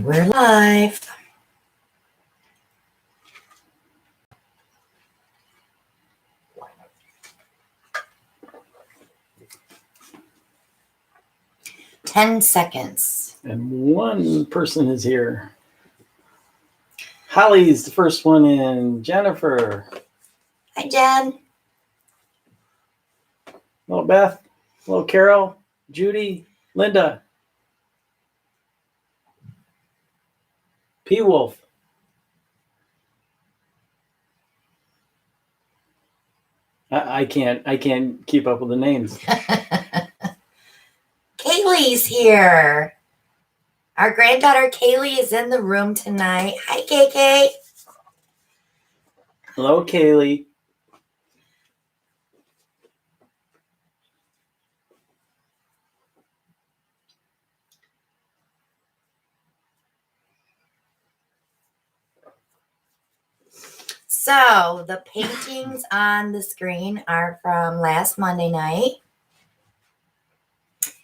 We're live. Ten seconds. And one person is here. Holly's the first one in. Jennifer. Hi, Jen. Hello, Beth. Hello, Carol. Judy. Linda. P. Wolf. I can't keep up with the names. Kaylee's here. Our granddaughter Kaylee is in the room tonight. Hi, KK. Hello, Kaylee. So the paintings on the screen are from last Monday night.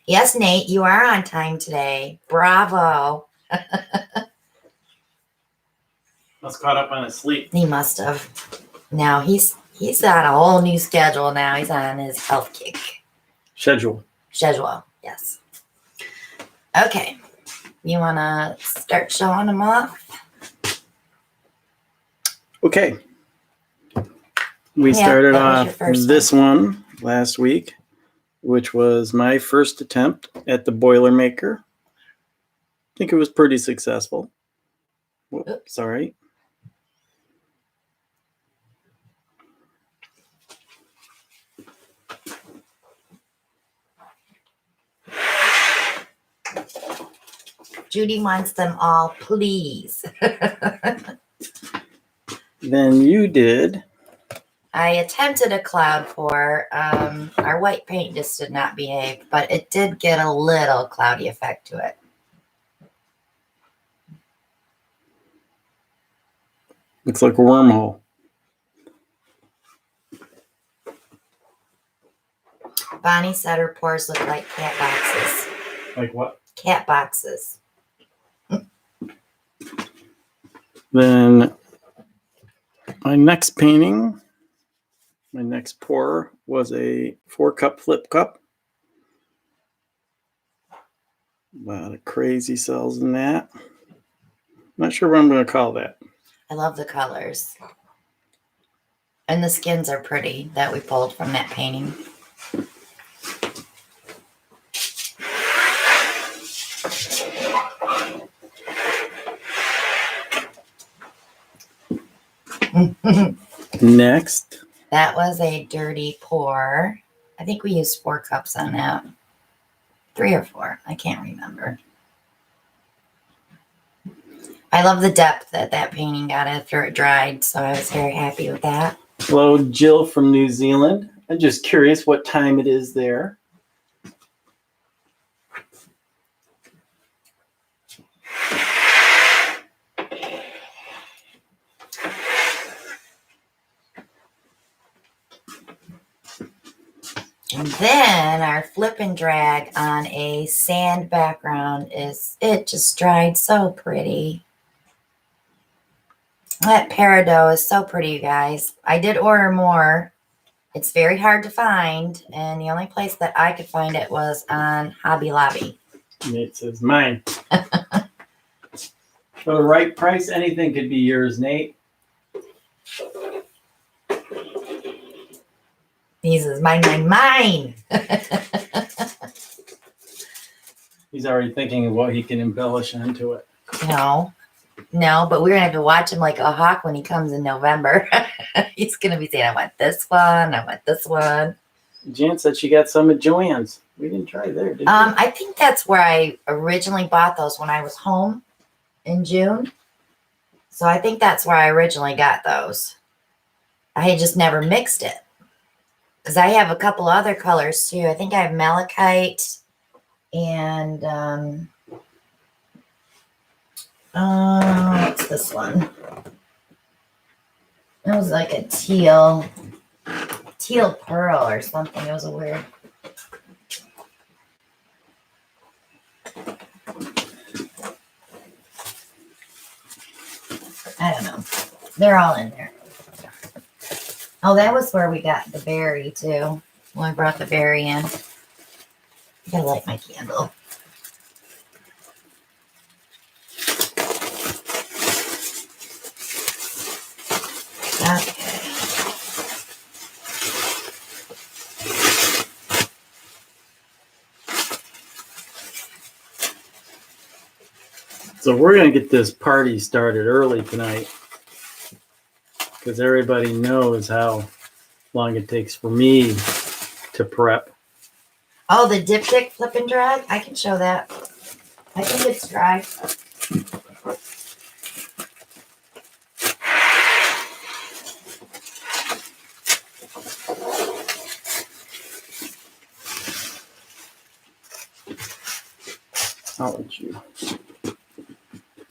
Yes, Nate, you are on time today. Bravo. Must caught up on his sleep. He must have. Now he's on a whole new schedule now. He's on his health kick. Schedule. Yes. Okay. You want to start showing them off? Okay. We started that was off your first this one last week, which was my first attempt at the Boilermaker. I think it was pretty successful. Whoops, sorry. Judy wants them all, please. Then you did. I attempted a cloud pour. Our white paint just did not behave, but it did get a little cloudy effect to it. Looks like a wormhole. Bonnie said her pours look like cat boxes. Like what? Cat boxes. Then my next painting, my next pour was a 4-cup flip cup. A lot of crazy cells in that. Not sure what I'm going to call that. I love the colors. And the skins are pretty that we pulled from that painting. Next. That was a dirty pour. I think we used 4 cups on that. 3 or 4. I can't remember. I love the depth that that painting got after it dried, so I was very happy with that. Hello, Jill from New Zealand. I'm just curious what time it is there. And then our flip and drag on a sand background it just dried so pretty. That peridot is so pretty, you guys. I did order more. It's very hard to find, and the only place that I could find it was on Hobby Lobby. Nate says mine. For the right price, anything could be yours, Nate. He says, mine. He's already thinking of what he can embellish onto it. No, but we're going to have to watch him like a hawk when he comes in November. He's going to be saying, I want this one. Jan said she got some at Joann's. We didn't try there, did we? I think that's where I originally bought those when I was home in June. So I think that's where I originally got those. I had just never mixed it. Because I have a couple other colors too. I think I have malachite and what's this one? It was like a teal pearl or something. It was a weird. They're all in there. Oh, that was where we got the berry too. When I brought the berry in. I gotta light my candle. Okay. So we're going to get this party started early tonight because everybody knows how long it takes for me to prep. Oh, the diptych flip and drag? I can show that. I think it's dry. I'll let you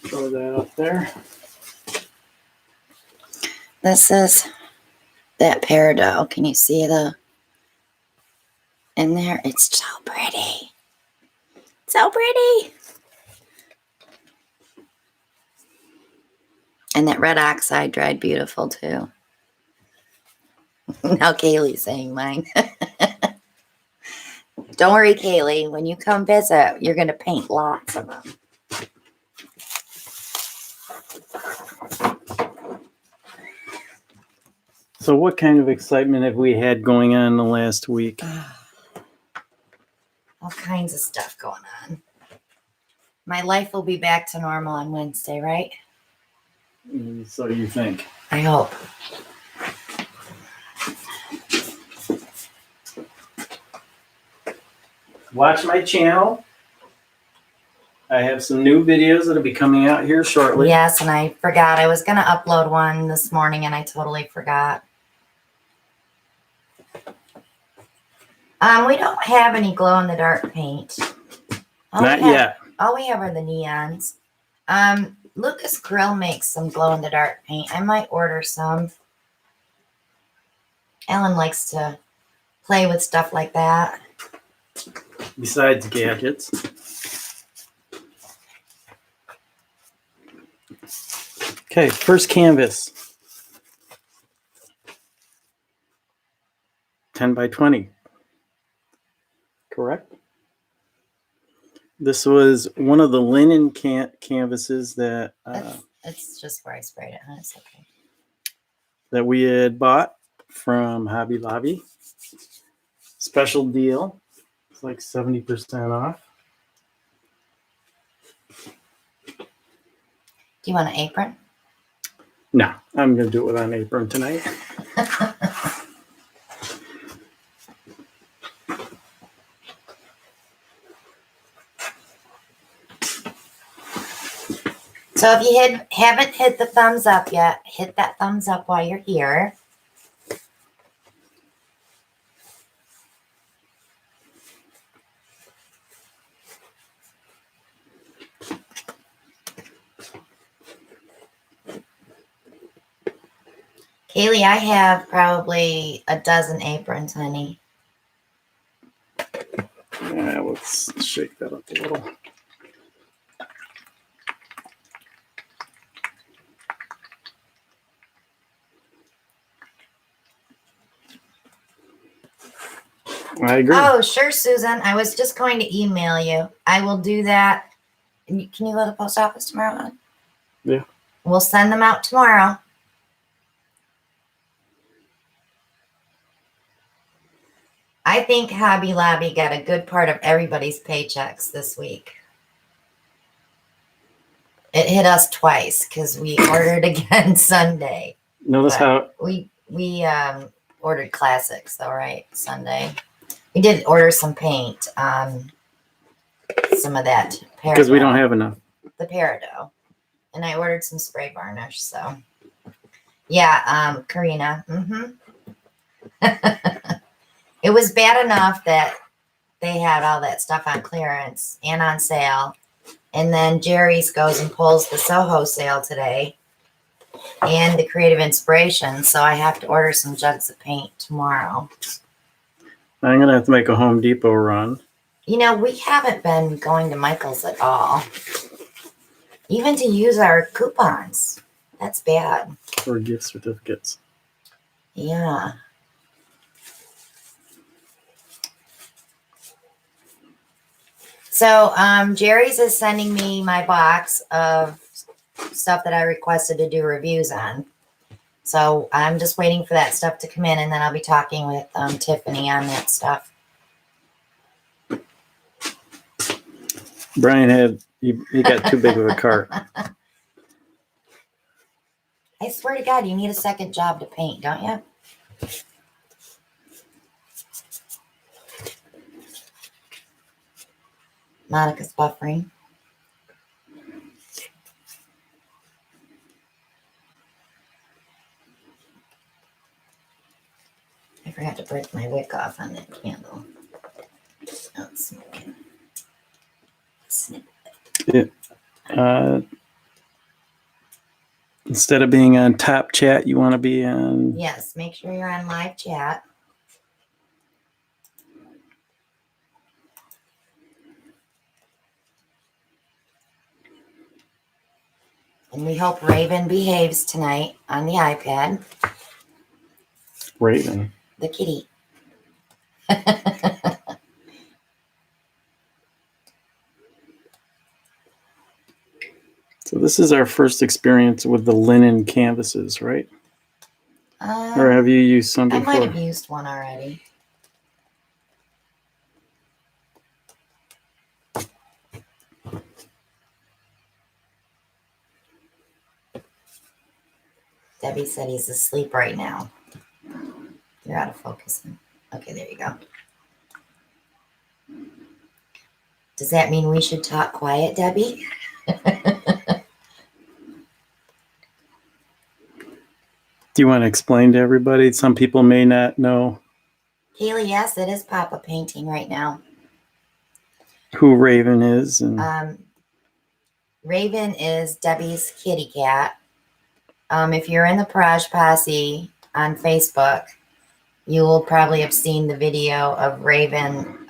throw that up there. This is that peridot. Can you see the in there? It's so pretty. So pretty. And that red oxide dried beautiful too. Now Kaylee's saying mine. Don't worry, Kaylee. When you come visit, you're going to paint lots of them. So what kind of excitement have we had going on the last week? All kinds of stuff going on. My life will be back to normal on Wednesday, right? So you think? I hope. Watch my channel. I have some new videos that'll be coming out here shortly. Yes, and I forgot. I was going to upload one this morning and I totally forgot. We don't have any glow-in-the-dark paint. Not yet. All we have are the neons. Lucas Grill makes some glow-in-the-dark paint. I might order some. Ellen likes to play with stuff like that. Besides gadgets. Okay, first canvas. 10 by 20. Correct? This was one of the linen canvases that It's just where I sprayed it, huh? It's okay. that we had bought from Hobby Lobby. Special deal. It's like 70% off. Do you want an apron? No, I'm going to do it with an apron tonight. So if you haven't hit the thumbs up yet, hit that thumbs up while you're here. Kaylee, I have probably a dozen aprons, honey. Yeah, let's shake that up a little. I agree. Oh, sure, Susan. I was just going to email you. I will do that. Can you go to the post office tomorrow, hon? Yeah. We'll send them out tomorrow. I think Hobby Lobby got a good part of everybody's paychecks this week. It hit us twice because we ordered again Sunday. Notice how We ordered classics though, right? Sunday. We did order some paint. Some of that peridot. because we don't have enough. The peridot. And I ordered some spray varnish, so yeah, Karina. It was bad enough that they had all that stuff on clearance and on sale. And then Jerry's goes and pulls the Soho sale today and the Creative Inspiration. So I have to order some jugs of paint tomorrow. I'm going to have to make a Home Depot run. You know, we haven't been going to Michael's at all. Even to use our coupons. That's bad. or gift certificates. Yeah. So Jerry's is sending me my box of stuff that I requested to do reviews on. So I'm just waiting for that stuff to come in, and then I'll be talking with Tiffany on that stuff. Brian he got too big of a cart. I swear to God, you need a second job to paint, don't you? Monica's buffering. I forgot to break my wick off on that candle. Oh, it's smoking. Snip. Instead of being on top chat, you want to be on. Yes, make sure you're on live chat. And we hope Raven behaves tonight on the iPad. Raven. The kitty. So this is our first experience with the linen canvases, right? Or have you used some I before? might have used one already. Debbie said he's asleep right now. You're out of focus. Okay, there you go. Does that mean we should talk quiet, Debbie? Do you want to explain to everybody? Some people may not know Kaylee, yes, it is Papa painting right now. who Raven is. And Raven is Debbie's kitty cat. If you're in the Parage Posse on Facebook, you will probably have seen the video of Raven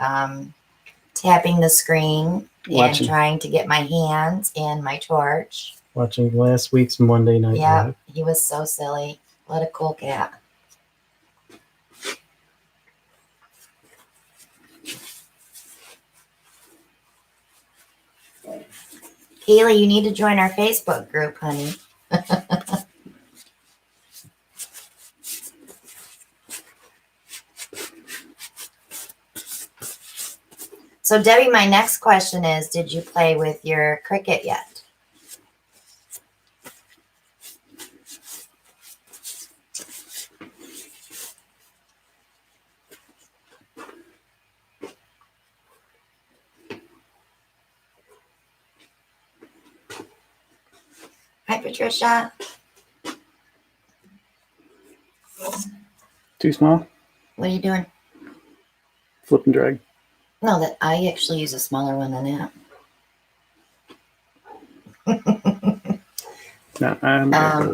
tapping the screen and trying to get my hands and my torch. Watching last week's Monday Night Yeah, Live. he was so silly. What a cool cat. Kaylee, you need to join our Facebook group, honey. So, Debbie, my next question is, did you play with your Cricut yet? Hi, Patricia. Too small? What are you doing? Flip and drag. No, that I actually use a smaller one than that. No,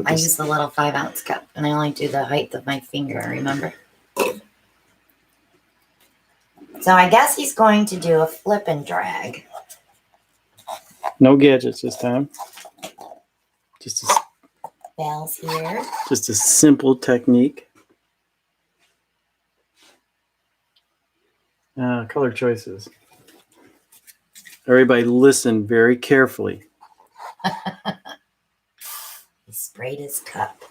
I use the little 5-ounce cup, and I only do the height of my finger, remember? So I guess he's going to do a flip and drag. No gadgets this time. Just Bells here. Just a simple technique. Color choices. Everybody listen very carefully. He sprayed his cup.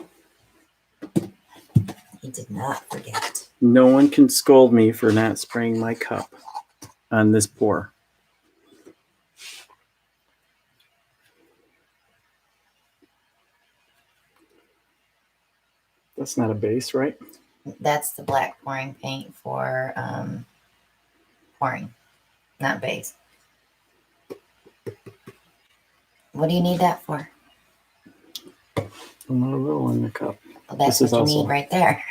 He did not forget. No one can scold me for not spraying my cup on this pour. That's not a base, right? That's the black pouring paint for pouring, not base. What do you need that for? Another little in the cup. Well, that's This what is you also need right there.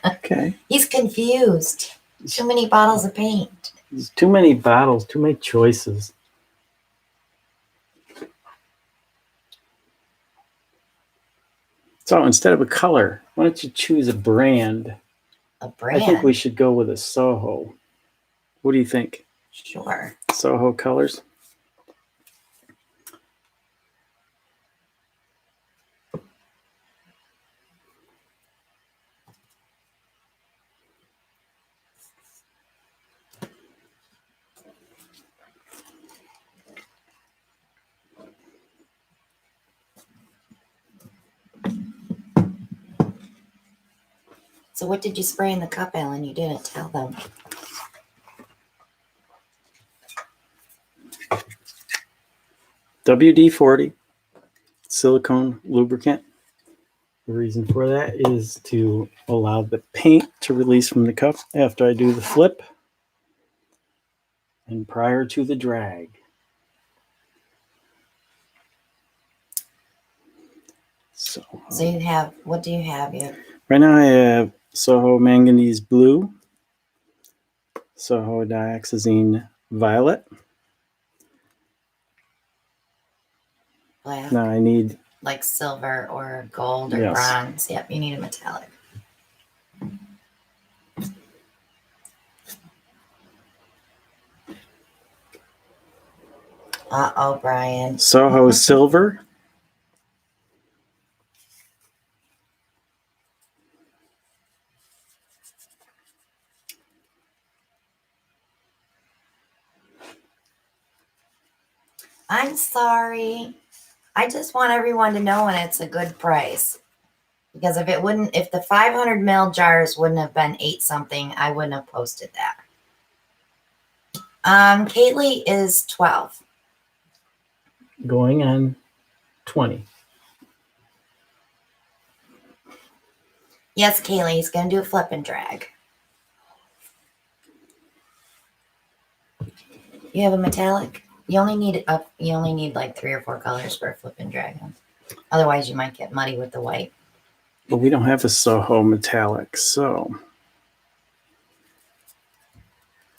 okay. He's confused. Too many bottles of paint. There's too many bottles, too many choices. So instead of a color, why don't you choose a brand? A brand? I think we should go with a Soho. What do you think? Sure. Soho colors? So what did you spray in the cup, Ellen? You didn't tell them. WD-40 silicone lubricant. The reason for that is to allow the paint to release from the cup after I do the flip and prior to the drag. So you have, what do you have? Right now I have Soho Manganese Blue, Soho Dioxazine Violet. Black, Now I need like silver or gold or Yes. bronze. Yep, you need a metallic. Uh-oh, Brian. Soho Silver. I'm sorry. I just want everyone to know when it's a good price. Because if the 500 ml jars wouldn't have been 8 something, I wouldn't have posted that. Kaylee is 12. Going on 20. Yes, Kaylee, he's gonna do a flip and drag. You have a metallic? You only need like 3 or 4 colors for a flip and drag. Otherwise, you might get muddy with the white. But we don't have a Soho metallic, so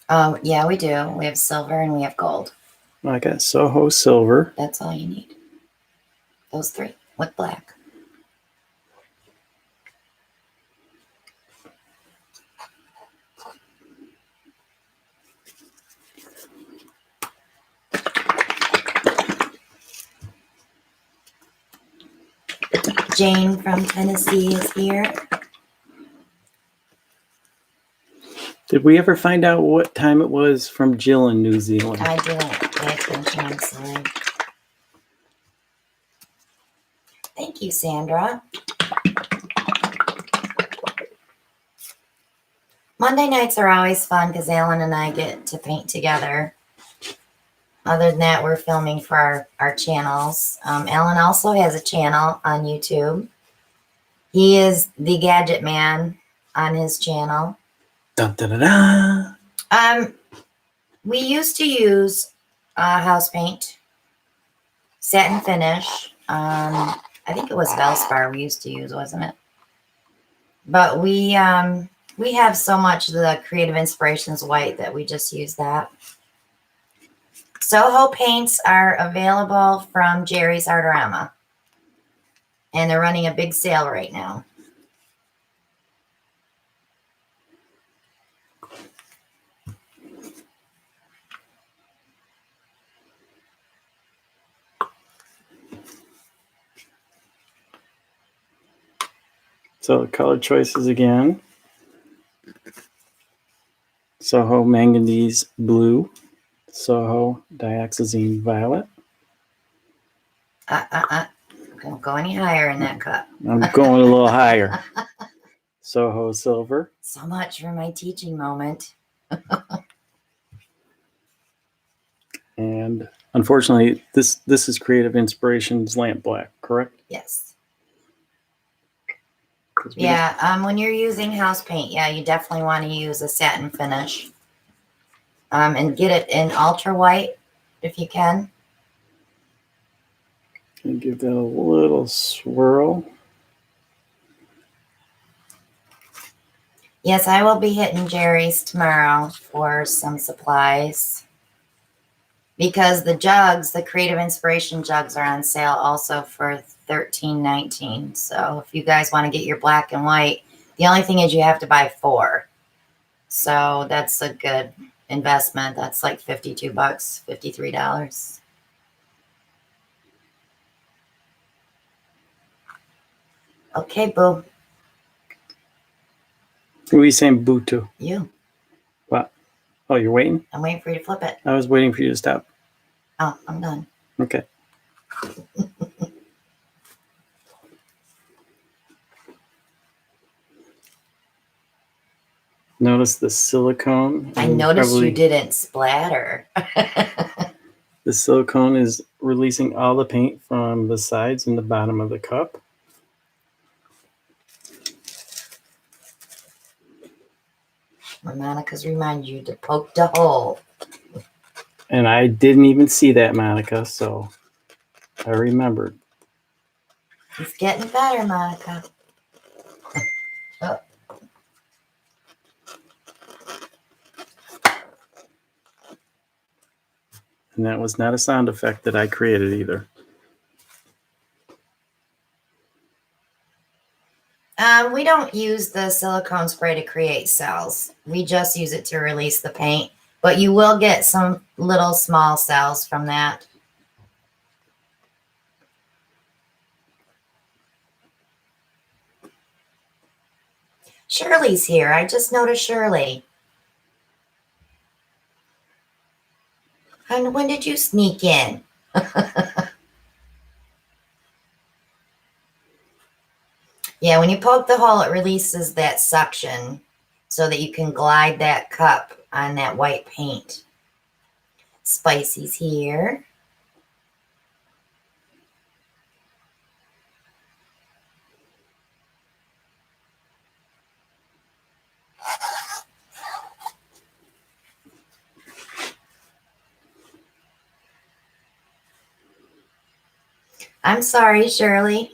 Oh, yeah, we do. We have silver and we have gold. I got Soho Silver. That's all you need. Those 3 with black. Jane from Tennessee is here. Did we ever find out what time it was from Jill in New Zealand? I didn't pay attention. I'm sorry. Thank you, Sandra. Monday nights are always fun because Alan and I get to paint together. Other than that, we're filming for our channels. Alan also has a channel on YouTube. He is the Gadget Man on his channel. Dun, dun, dun, dun. We used to use house paint, satin finish. I think it was Velspar we used to use, wasn't it? But we have so much of the Creative Inspirations white that we just use that. Soho paints are available from Jerry's Artorama. And they're running a big sale right now. So the color choices again. Soho Manganese Blue, Soho Dioxazine Violet. Don't go any higher in that cup. I'm going a little higher. Soho Silver. So much for my teaching moment. And unfortunately, this is Creative Inspirations Lamp Black, correct? Yes. 'Cause we Yeah, when you're using house paint, yeah, you definitely want to use a satin finish. And get it in ultra white if you can. can give that a little swirl. Yes, I will be hitting Jerry's tomorrow for some supplies. Because the jugs, the Creative Inspiration jugs are on sale also for $13.19. So if you guys want to get your black and white, the only thing is you have to buy 4. So that's a good investment. That's like $52, $53. Okay, boo. Who are you saying boo to? You. What? Oh, you're waiting? I'm waiting for you to flip it. I was waiting for you to stop. Oh, I'm done. Okay. Notice the silicone. I and noticed you probably didn't splatter. the silicone is releasing all the paint from the sides and the bottom of the cup. Monica's remind you to poke the hole. And I didn't even see that, Monica, so I remembered. It's getting better, Monica. Oh. And that was not a sound effect that I created either. We don't use the silicone spray to create cells. We just use it to release the paint. But you will get some little small cells from that. Shirley's here. I just noticed Shirley. And when did you sneak in? Yeah, when you poke the hole, it releases that suction so that you can glide that cup on that white paint. Spicy's here. I'm sorry, Shirley.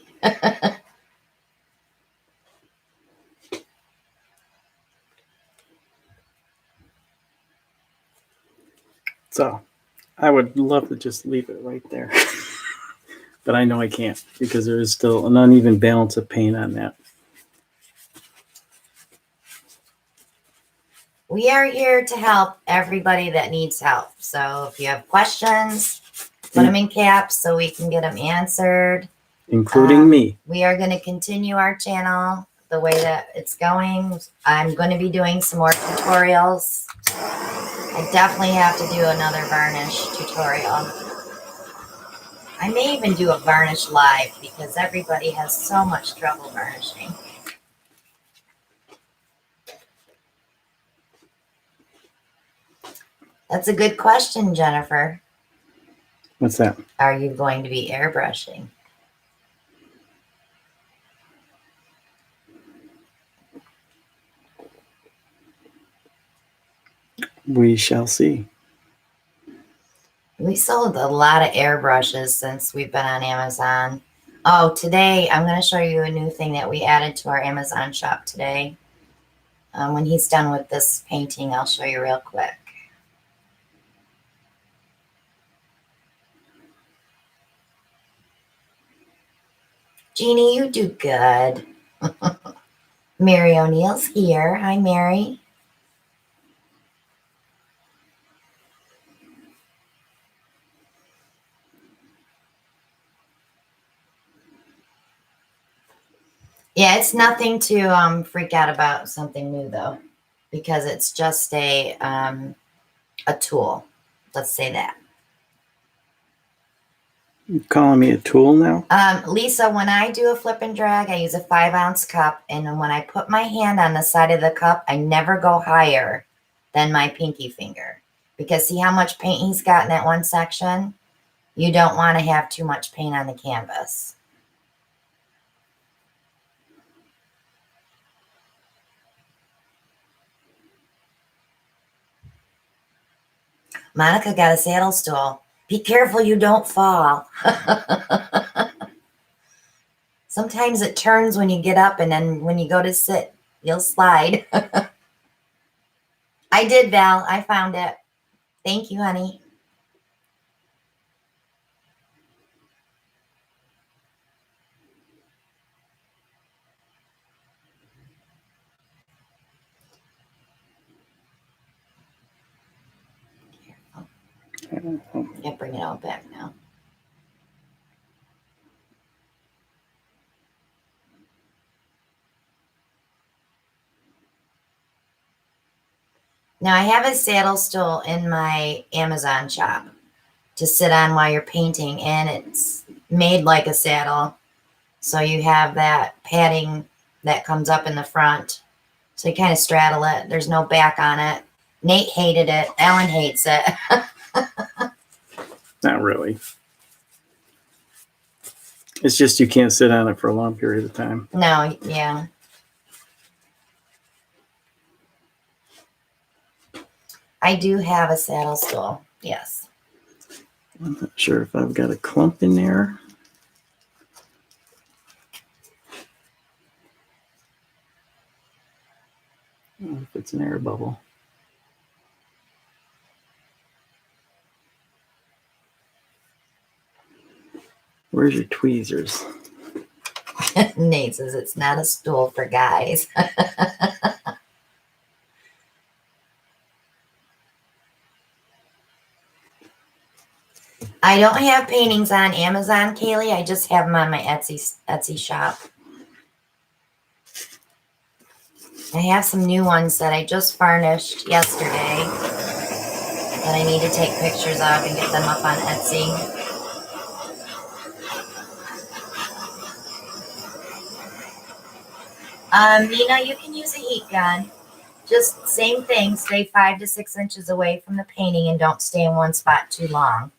So I would love to just leave it right there. But I know I can't because there is still an uneven balance of paint on that. We are here to help everybody that needs help. So if you have questions, put them in caps so we can get them answered. Including me. We are going to continue our channel the way that it's going. I'm going to be doing some more tutorials. I definitely have to do another varnish tutorial. I may even do a varnish live because everybody has so much trouble varnishing. That's a good question, Jennifer. What's that? Are you going to be airbrushing? We shall see. We sold a lot of airbrushes since we've been on Amazon. Oh, today I'm going to show you a new thing that we added to our Amazon shop today. When he's done with this painting, I'll show you real quick. Jeannie, you do good. Mary O'Neill's here. Hi, Mary. Yeah, it's nothing to freak out about something new, though, because it's just a tool. Let's say that. You calling me a tool now? Lisa, when I do a flip and drag, I use a 5-ounce cup. And when I put my hand on the side of the cup, I never go higher than my pinky finger. Because see how much paint he's got in that one section? You don't want to have too much paint on the canvas. Monica got a saddle stool. Be careful you don't fall. Sometimes it turns when you get up, and then when you go to sit, you'll slide. I did, Val. I found it. Thank you, honey. Yeah, bring it all back now. Now I have a saddle stool in my Amazon shop to sit on while you're painting, and it's made like a saddle. So you have that padding that comes up in the front So you kind of straddle it. There's no back on it. Nate hated it. Ellen hates it. Not really. It's just you can't sit on it for a long period of time. No, yeah. I do have a saddle stool. Yes. I'm not sure if I've got a clump in there. I don't know if it's an air bubble. Where's your tweezers? Nate says it's not a stool for guys. I don't have paintings on Amazon, Kaylee. I just have them on my Etsy shop. I have some new ones that I just varnished yesterday that I need to take pictures of and get them up on Etsy. Nina, you can use a heat gun. Just same thing, stay 5 to 6 inches away from the painting and don't stay in one spot too long.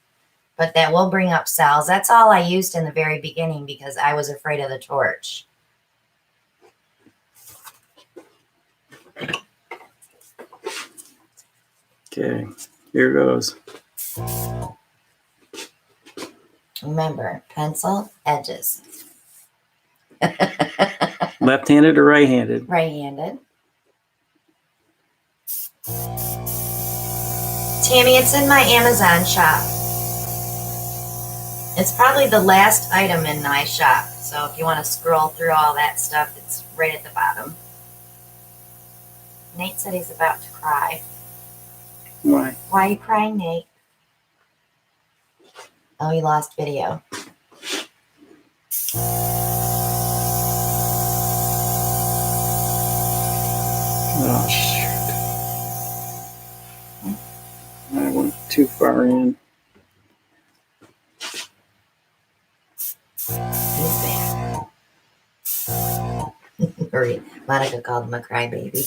But that will bring up cells. That's all I used in the very beginning because I was afraid of the torch. Okay, here goes. Remember, pencil, edges. Left-handed or right-handed? Right-handed. Tammy, it's in my Amazon shop. It's probably the last item in my shop. So if you want to scroll through all that stuff, it's right at the bottom. Nate said he's about to cry. Why? Why are you crying, Nate? Oh, he lost video. Oh, shoot. I went too far in. He's back. Monica called him a crybaby.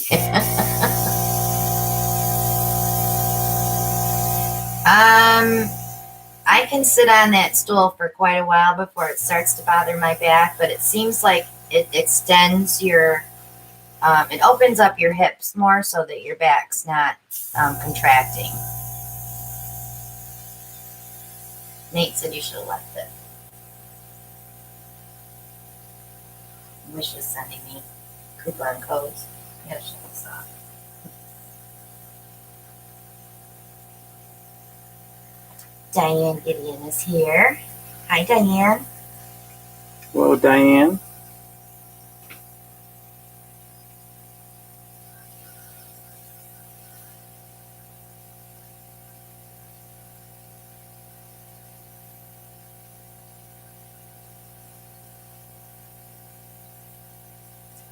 I can sit on that stool for quite a while before it starts to bother my back, but it seems like it extends your, it opens up your hips more so that your back's not contracting. Nate said you should have left it. Wish was sending me coupon codes. I gotta shut this off. Diane Gideon is here. Hi, Diane. Hello, Diane.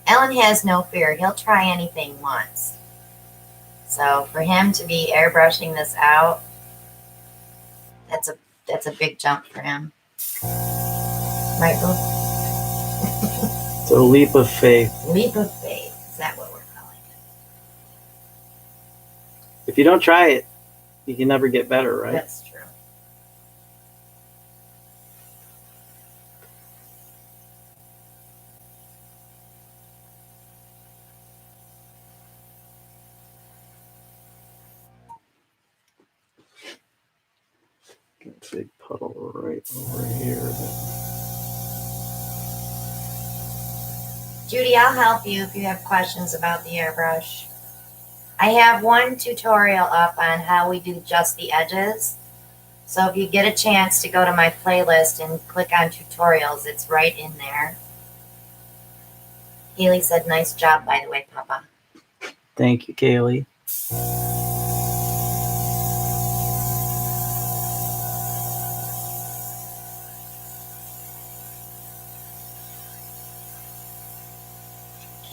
Ellen has no fear. He'll try anything once. So for him to be airbrushing this out, that's a big jump for him. Right, Boo? It's a leap of faith. Leap of faith. Is that what we're calling it? If you don't try it, you can never get better, right? That's true. Got a big puddle right over here. Judy, I'll help you if you have questions about the airbrush. I have one tutorial up on how we do just the edges. So if you get a chance to go to my playlist and click on tutorials, it's right in there. Haley said, nice job, by the way, Papa. Thank you, Kaylee.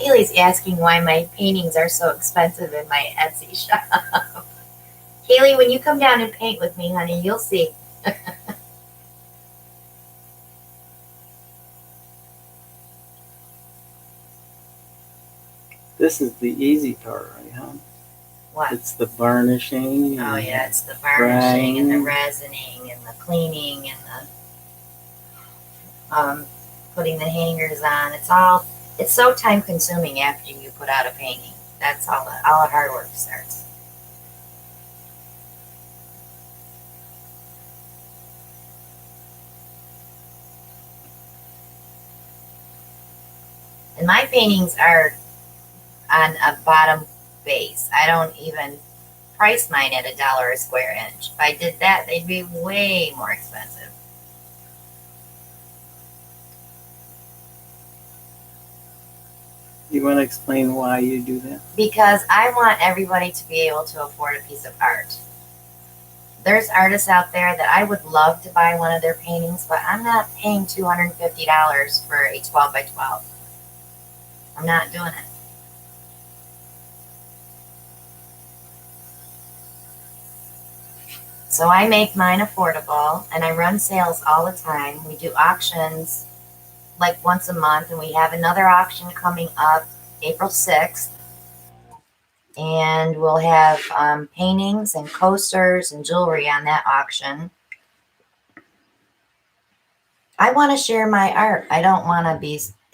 Haley's asking why my paintings are so expensive in my Etsy shop. Haley, when you come down and paint with me, honey, you'll see. This is the easy part, right, huh? What? It's the varnishing. Oh and yeah, it's the varnishing and the drying. resining and the cleaning and the putting the hangers on. It's so time consuming after you put out a painting. That's all the hard work starts. And my paintings are on a bottom base. I don't even price mine at $1 a square inch. If I did that, they'd be way more expensive. You want to explain why you do that? Because I want everybody to be able to afford a piece of art. There's artists out there that I would love to buy one of their paintings, but I'm not paying $250 for a 12 by 12. I'm not doing it. So I make mine affordable, and I run sales all the time. We do auctions like once a month, and we have another auction coming up April 6th. And we'll have paintings and coasters and jewelry on that auction. I want to share my art. I don't want to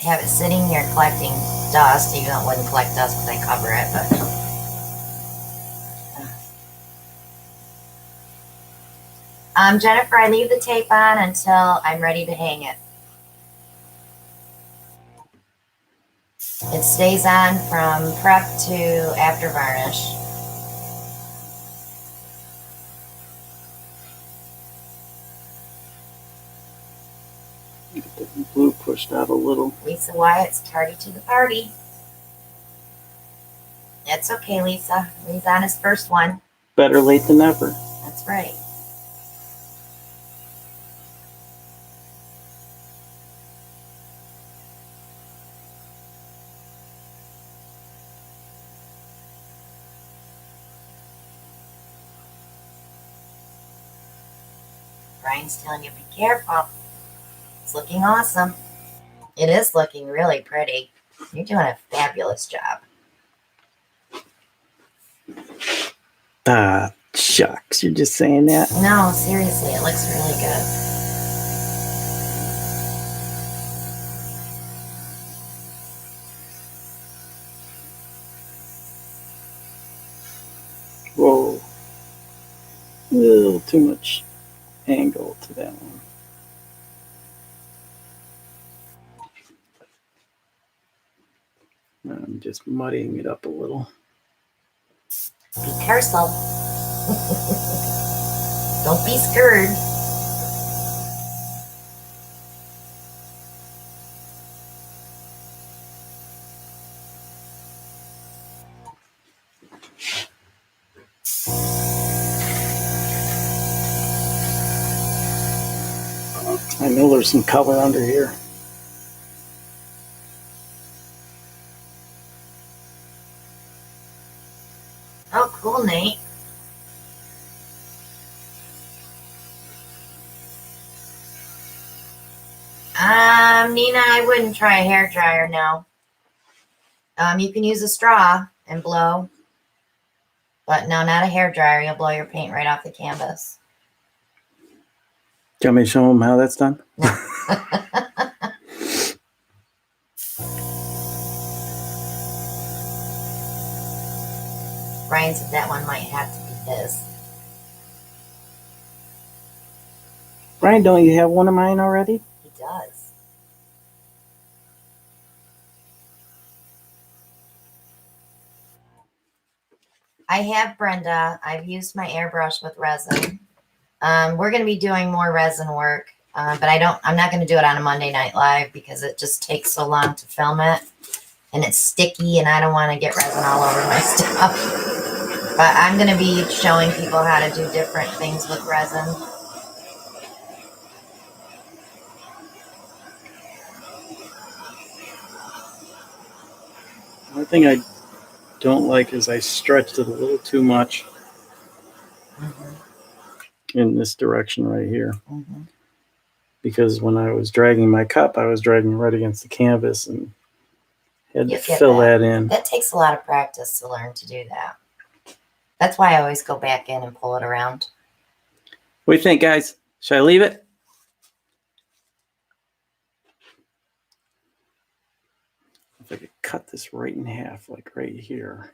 have it sitting here collecting dust, even though it wouldn't collect dust because I cover it. But Jennifer, I leave the tape on until I'm ready to hang it. It stays on from prep to after varnish. Get the blue pushed out a little. Lisa Wyatt's tardy to the party. That's okay, Lisa. He's on his first one. Better late than never. That's right. Brian's telling you, be careful. It's looking awesome. It is looking really pretty. You're doing a fabulous job. Ah, shucks. You're just saying that. No, seriously, it looks really good. Whoa. A little too much angle to that one. I'm just muddying it up a little. Be careful. Don't be scared. I know there's some color under here. Oh, cool, Nate. Nina, I wouldn't try a hair dryer now. You can use a straw and blow, but no, not a hair dryer. You'll blow your paint right off the canvas. Do you want me to show them how that's done? No. Brian said that one might have to be his. Brian, don't you have one of mine already? He does. I have Brenda. I've used my airbrush with resin. We're going to be doing more resin work, but I'm not going to do it on a Monday Night Live because it just takes so long to film it, and it's sticky, and I don't want to get resin all over my stuff. But I'm going to be showing people how to do different things with resin. One thing I don't like is I stretched it a little too much in this direction right here. Because when I was dragging my cup, I was dragging right against the canvas and Had to You get fill that. that in. That takes a lot of practice to learn to do that. That's why I always go back in and pull it around. What do you think, guys? Should I leave it? If I could cut this right in half, like right here.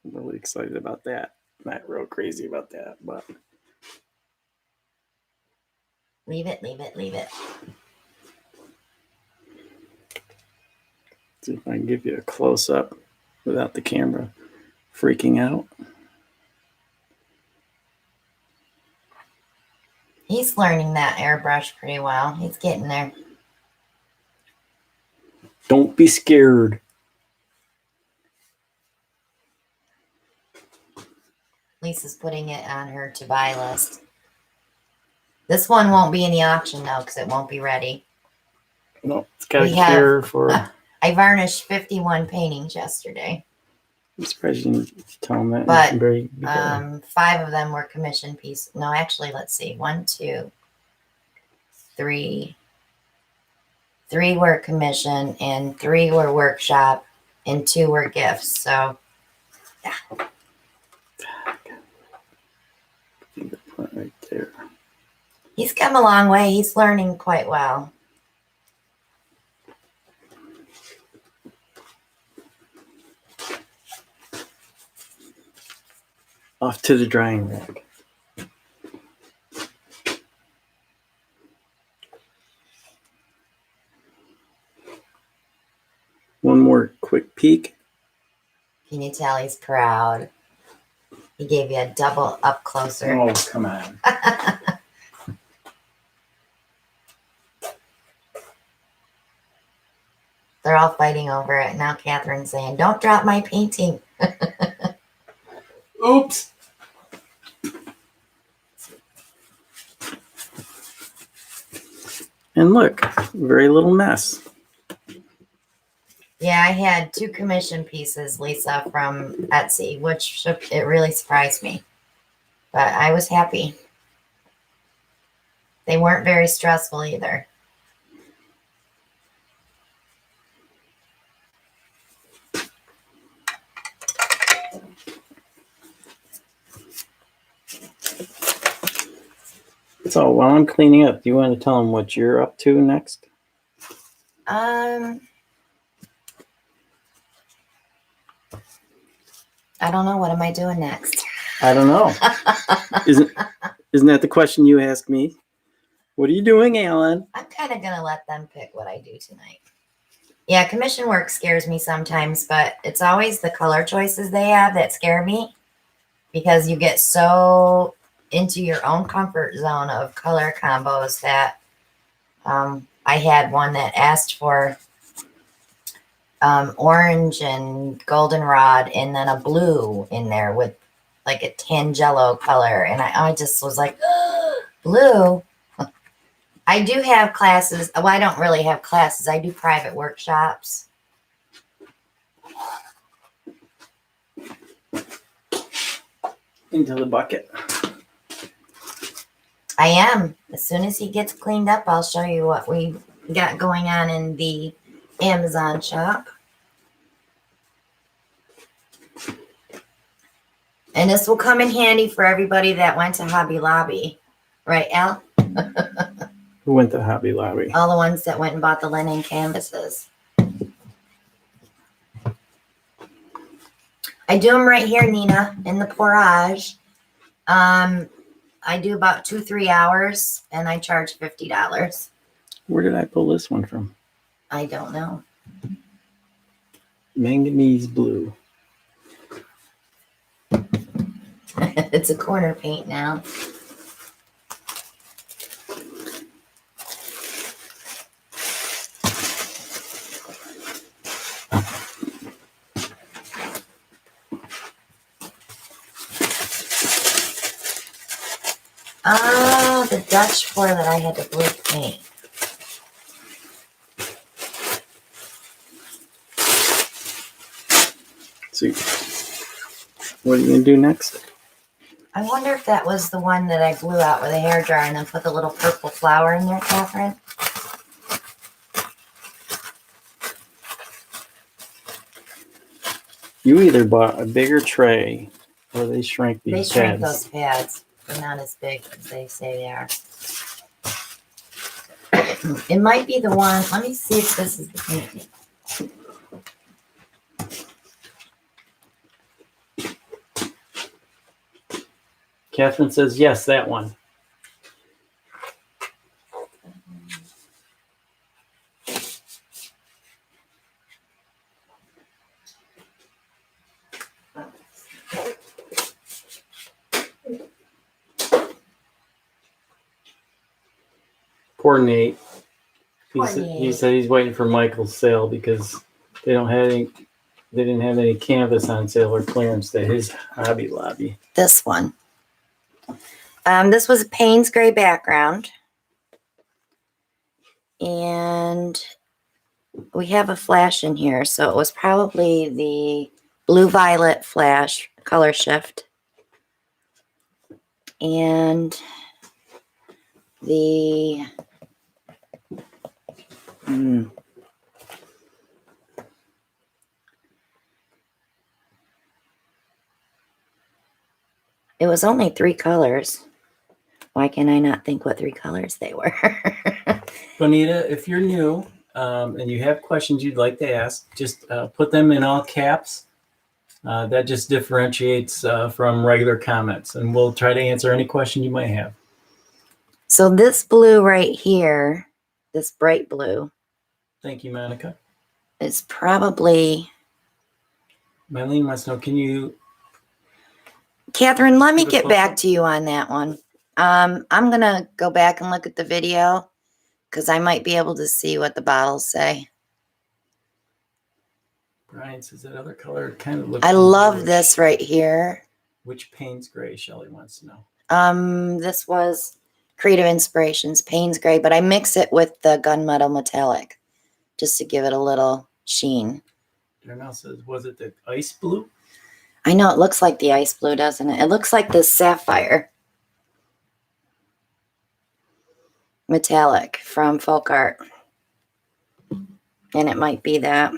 I'm really excited about that. Not real crazy about that, but Leave it, leave it, leave it. see if I can give you a close up without the camera freaking out. He's learning that airbrush pretty well. He's getting there. Don't be scared. Lisa's putting it on her to buy list. This one won't be in the auction though, because it won't be ready. No, it's got to cure for. I varnished 51 paintings yesterday. I'm surprised you didn't tell them that. But very 5 of them were commission pieces. No, actually, let's see. 1, 2, 3. 3 were commission, and 3 were workshop, and 2 were gifts. So, yeah. Fingerprint right there. He's come a long way. He's learning quite well. Off to the drying rack. One more quick peek. Can you tell he's proud? He gave you a double up closer. Oh, come on. They're all fighting over it. Now Catherine's saying, don't drop my painting. Oops. And look, very little mess. Yeah, I had 2 commission pieces, Lisa, from Etsy, which it really surprised me. But I was happy. They weren't very stressful either. So while I'm cleaning up, do you want to tell them what you're up to next? I don't know. What am I doing next? I don't know. Isn't that the question you asked me? What are you doing, Alan? I'm kind of going to let them pick what I do tonight. Yeah, commission work scares me sometimes, but it's always the color choices they have that scare me because you get so into your own comfort zone of color combos that I had one that asked for orange and goldenrod and then a blue in there with like a tangelo color. And I just was like, blue. I do have classes. Well, I don't really have classes. I do private workshops. Into the bucket. I am. As soon as he gets cleaned up, I'll show you what we got going on in the Amazon shop. And this will come in handy for everybody that went to Hobby Lobby. Right, Al? Who went to Hobby Lobby? All the ones that went and bought the linen canvases. I do them right here, Nina, in the porage. I do about 2-3 hours, and I charge $50. Where did I pull this one from? I don't know. Manganese blue. It's a corner paint now. Oh, the Dutch floor that I had to blue paint. See, what are you gonna do next? I wonder if that was the one that I blew out with a hairdryer and then put the little purple flower in there, Catherine. You either bought a bigger tray or they shrank They these shrink pads. those pads. They're not as big as they say they are. It might be the one. Let me see if this is the painting. Catherine says, yes, that one. Poor Nate. He said he's waiting for Michael's sale because they didn't have any canvas on sale or clearance at his Hobby Lobby. This one. This was a Payne's gray background. And we have a flash in here. So it was probably the blue violet flash color shift. And the it was only 3 colors. Why can I not think what 3 colors they were? Bonita, if you're new and you have questions you'd like to ask, just put them in all caps. That just differentiates from regular comments, and we'll try to answer any question you might have. So this blue right here, this bright blue, Thank you, Monica. is probably... Mylene wants to know, can you... Catherine, let me get back to you on that one. I'm going to go back and look at the video because I might be able to see what the bottles say. Brian says that other color kind of looks... I love this right here. Which Payne's gray, Shelley wants to know. This was Creative Inspirations, Payne's gray, but I mix it with the gunmetal metallic just to give it a little sheen. Darnell says, was it the ice blue? I know it looks like the ice blue, doesn't it? It looks like the sapphire metallic from Folk Art. And it might be that.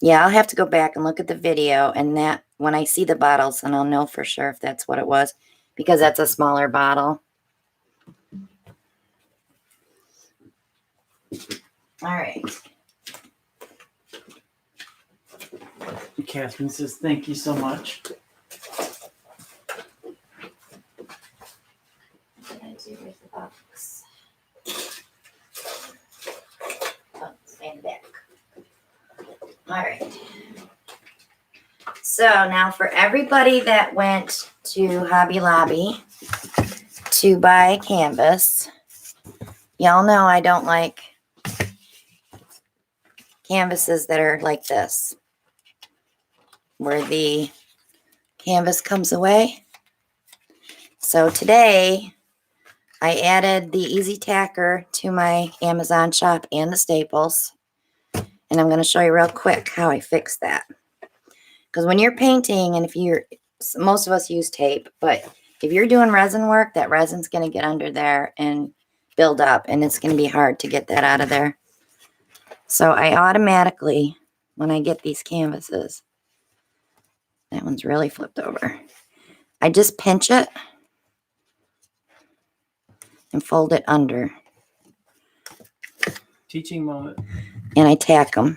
Yeah, I'll have to go back and look at the video, and that when I see the bottles, and I'll know for sure if that's what it was, because that's a smaller bottle. All right. Catherine says, thank you so much. Where's the box? Oh, stay in the back. All right. So now for everybody that went to Hobby Lobby to buy canvas, y'all know I don't like canvases that are like this, where the canvas comes away. So today I added the Easy Tacker to my Amazon shop and the Staples. And I'm going to show you real quick how I fix that. Because when you're painting, and most of us use tape, but if you're doing resin work, that resin's going to get under there and build up, and it's going to be hard to get that out of there. So I automatically, when I get these canvases, that one's really flipped over. I just pinch it and fold it under. Teaching moment. And I tack them.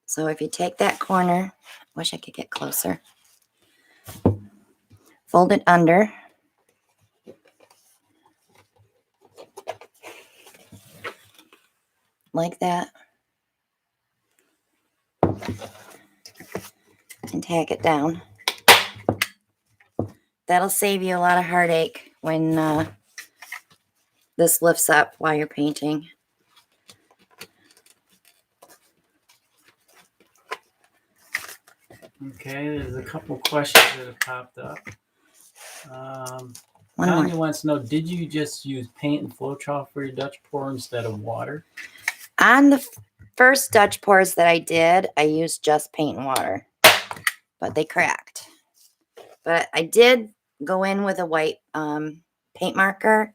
So if you take that corner, wish I could get closer. Fold it under. Like that. And tack it down. That'll save you a lot of heartache when this lifts up while you're painting. Okay, there's a couple questions that have popped up. Tanya wants to know, did you just use paint and Floetrol for your Dutch pour instead of water? On the first Dutch pours that I did, I used just paint and water, but they cracked. But I did go in with a white paint marker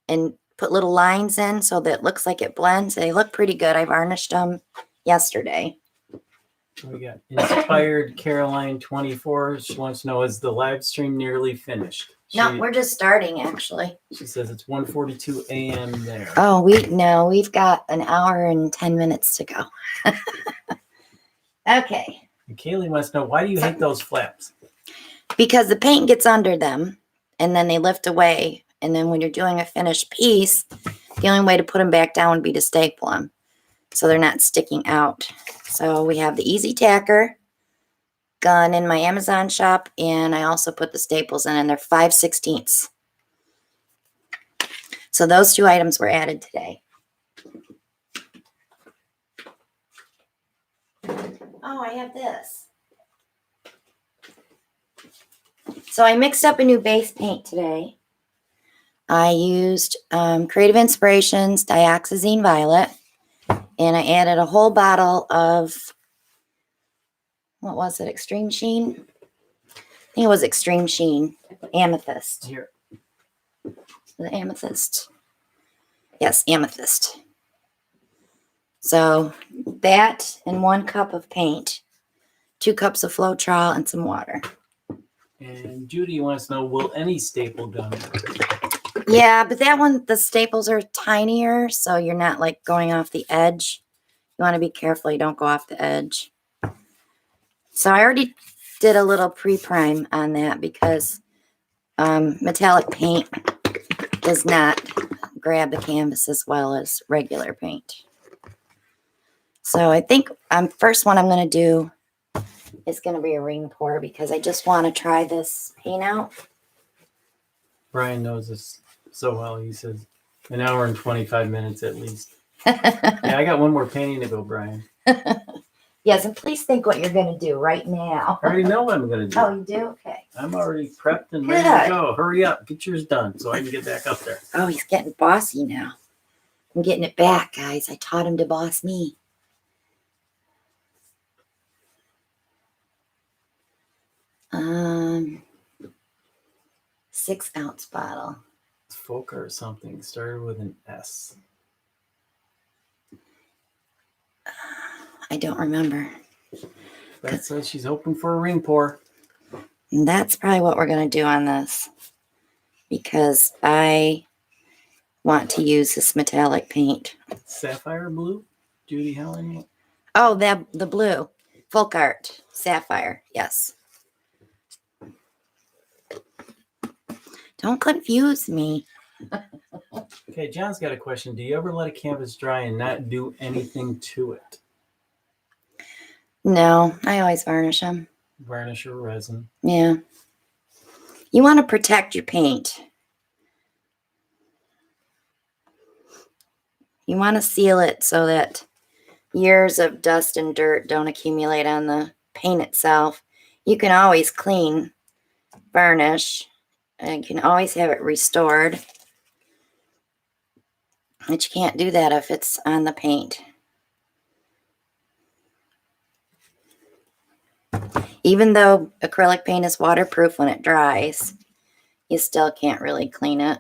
and put little lines in so that it looks like it blends. They look pretty good. I varnished them yesterday. We got Inspired Caroline 24. She wants to know, is the live stream nearly finished? No, we're just starting actually. She says it's 1:42 a.m. there. Oh, we've got an hour and 10 minutes to go. Okay. And Kaylee wants to know, why do you hate those flaps? Because the paint gets under them and then they lift away. And then when you're doing a finished piece, the only way to put them back down would be to staple them so they're not sticking out. So we have the Easy Tacker gun in my Amazon shop, and I also put the staples in, and they're 5/16. So those two items were added today. Oh, I have this. So I mixed up a new base paint today. I used Creative Inspirations Dioxazine Violet, and I added a whole bottle of, what was it, Extreme Sheen? I think it was Extreme Sheen, Amethyst. Here. The amethyst. Yes, amethyst. So that and 1 cup of paint, 2 cups of Floetrol, and some water. And Judy wants to know, will any staple gun work? Yeah, but that one, the staples are tinier, so you're not like going off the edge. You want to be careful you don't go off the edge. So I already did a little pre-prime on that because metallic paint does not grab the canvas as well as regular paint. So I think first one I'm going to do is going to be a ring pour because I just want to try this paint out. Brian knows this so well. He says an hour and 25 minutes at least. Yeah, I got one more painting to go, Brian. Yes, and please think what you're going to do right now. I already know what I'm going to do. Oh, you do? Okay. I'm already prepped and ready to go. Hurry up. Get yours done so I can get back up there. Oh, he's getting bossy now. I'm getting it back, guys. I taught him to boss me. Um, 6-ounce bottle. It's Foca or something. Started with an S. I don't remember. That says she's hoping for a ring pour. And that's probably what we're going to do on this. Because I want to use this metallic paint. Sapphire blue? Judy Helen? Oh, the blue. Folk Art. Sapphire. Yes. Don't confuse me. Okay, John's got a question. Do you ever let a canvas dry and not do anything to it? No, I always varnish them. Varnish or resin? Yeah. You want to protect your paint. You want to seal it so that years of dust and dirt don't accumulate on the paint itself. You can always clean, varnish, and you can always have it restored. But you can't do that if it's on the paint. Even though acrylic paint is waterproof when it dries, you still can't really clean it.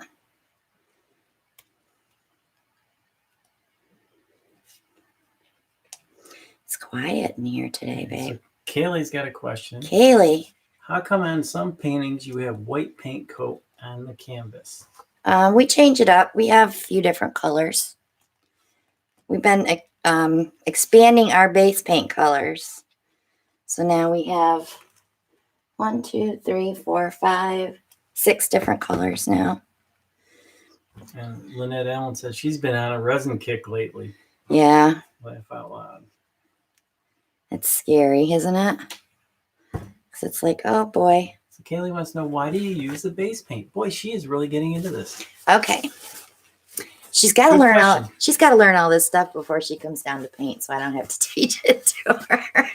It's quiet in here today, babe. So Kaylee's got a question. Kaylee. How come on some paintings you have white paint coat on the canvas? We change it up. We have a few different colors. We've been expanding our base paint colors. So now we have 1, 2, 3, 4, 5, 6 different colors now. And Lynette Allen says she's been on a resin kick lately. Yeah. Laugh out loud. It's scary, isn't it? Because it's like, oh boy. So Kaylee wants to know, why do you use the base paint? Boy, she is really getting into this. Okay. She's got to learn all this stuff before she comes down to paint, so I don't have to teach it to her.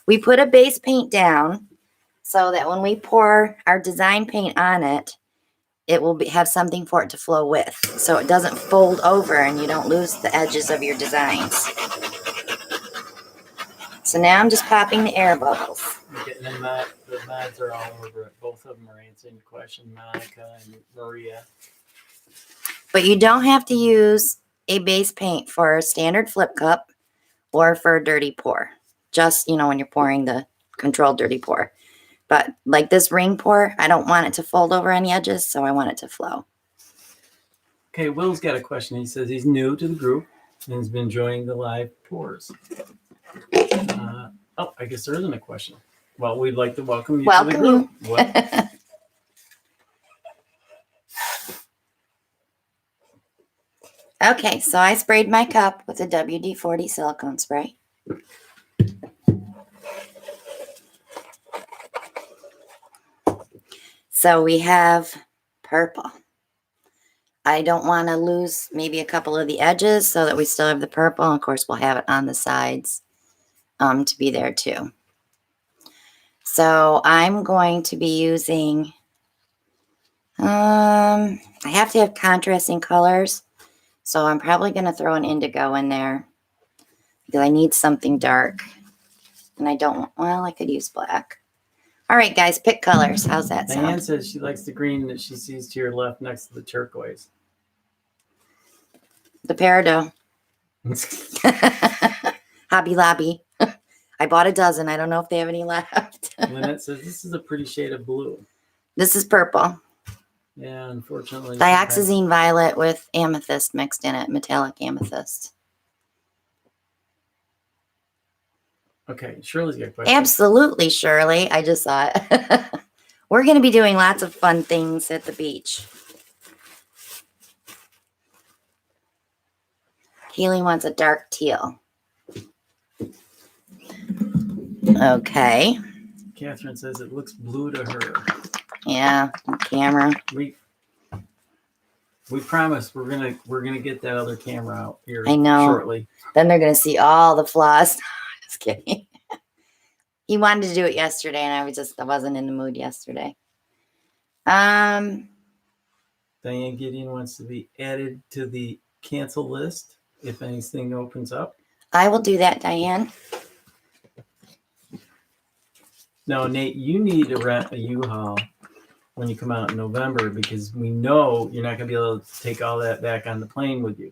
We put a base paint down so that when we pour our design paint on it, it will have something for it to flow with. So it doesn't fold over and you don't lose the edges of your designs. So now I'm just popping the air bubbles. Getting the nods are all over it. Both of them are answering the question, Monica and Maria. But you don't have to use a base paint for a standard flip cup or for a dirty pour. Just, when you're pouring the controlled dirty pour. But like this ring pour, I don't want it to fold over on the edges, so I want it to flow. Okay, Will's got a question. He says he's new to the group and has been enjoying the live pours. I guess there isn't a question. Well, we'd like to welcome you to the group. What? Okay, so I sprayed my cup with a WD-40 silicone spray. So we have purple. I don't want to lose maybe a couple of the edges so that we still have the purple. And of course, we'll have it on the sides to be there too. So I'm going to be using, I have to have contrasting colors. So I'm probably going to throw an indigo in there because I need something dark. And I don't, well, I could use black. All right, guys, pick colors. How's that sound? Diane says she likes the green that she sees to your left next to the turquoise. The peridot. Hobby Lobby. I bought a dozen. I don't know if they have any left. Lynette says this is a pretty shade of blue. This is purple. Yeah, unfortunately. Dioxazine violet with amethyst mixed in it. Metallic amethyst. Okay, Shirley's got a question. Absolutely, Shirley. I just saw it. We're going to be doing lots of fun things at the beach. Keely wants a dark teal. Okay. Catherine says it looks blue to her. Yeah, on camera. We promise we're gonna get that other camera out here I know. shortly. Then they're gonna see all the flaws. Just kidding. He wanted to do it yesterday, and I wasn't in the mood yesterday. Diane Gideon wants to be added to the cancel list if anything opens up. I will do that, Diane. No, Nate, you need to rent a U-Haul when you come out in November because we know you're not going to be able to take all that back on the plane with you.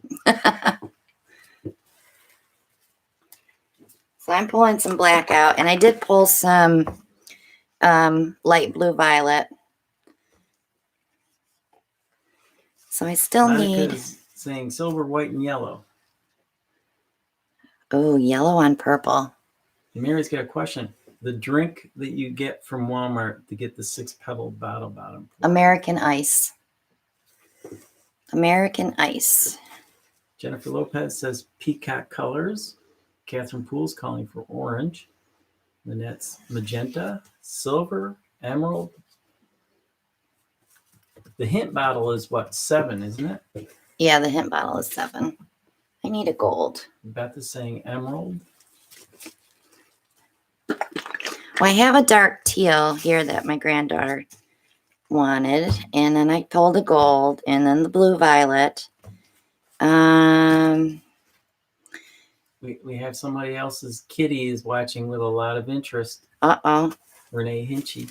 So I'm pulling some black out, and I did pull some light blue violet. So I still need... Monica's saying silver, white, and yellow. Oh, yellow on purple. And Mary's got a question. The drink that you get from Walmart to get the 6-petal bottom. American Ice. American Ice. Jennifer Lopez says peacock colors. Catherine Poole's calling for orange. Lynette's magenta, silver, emerald. The hint bottle is what, 7, isn't it? Yeah, the hint bottle is 7. I need a gold. Beth is saying emerald. Well, I have a dark teal here that my granddaughter wanted, and then I pulled a gold, and then the blue violet. We have somebody else's kitty is watching with a lot of interest. Uh-oh. Renee Hinchy.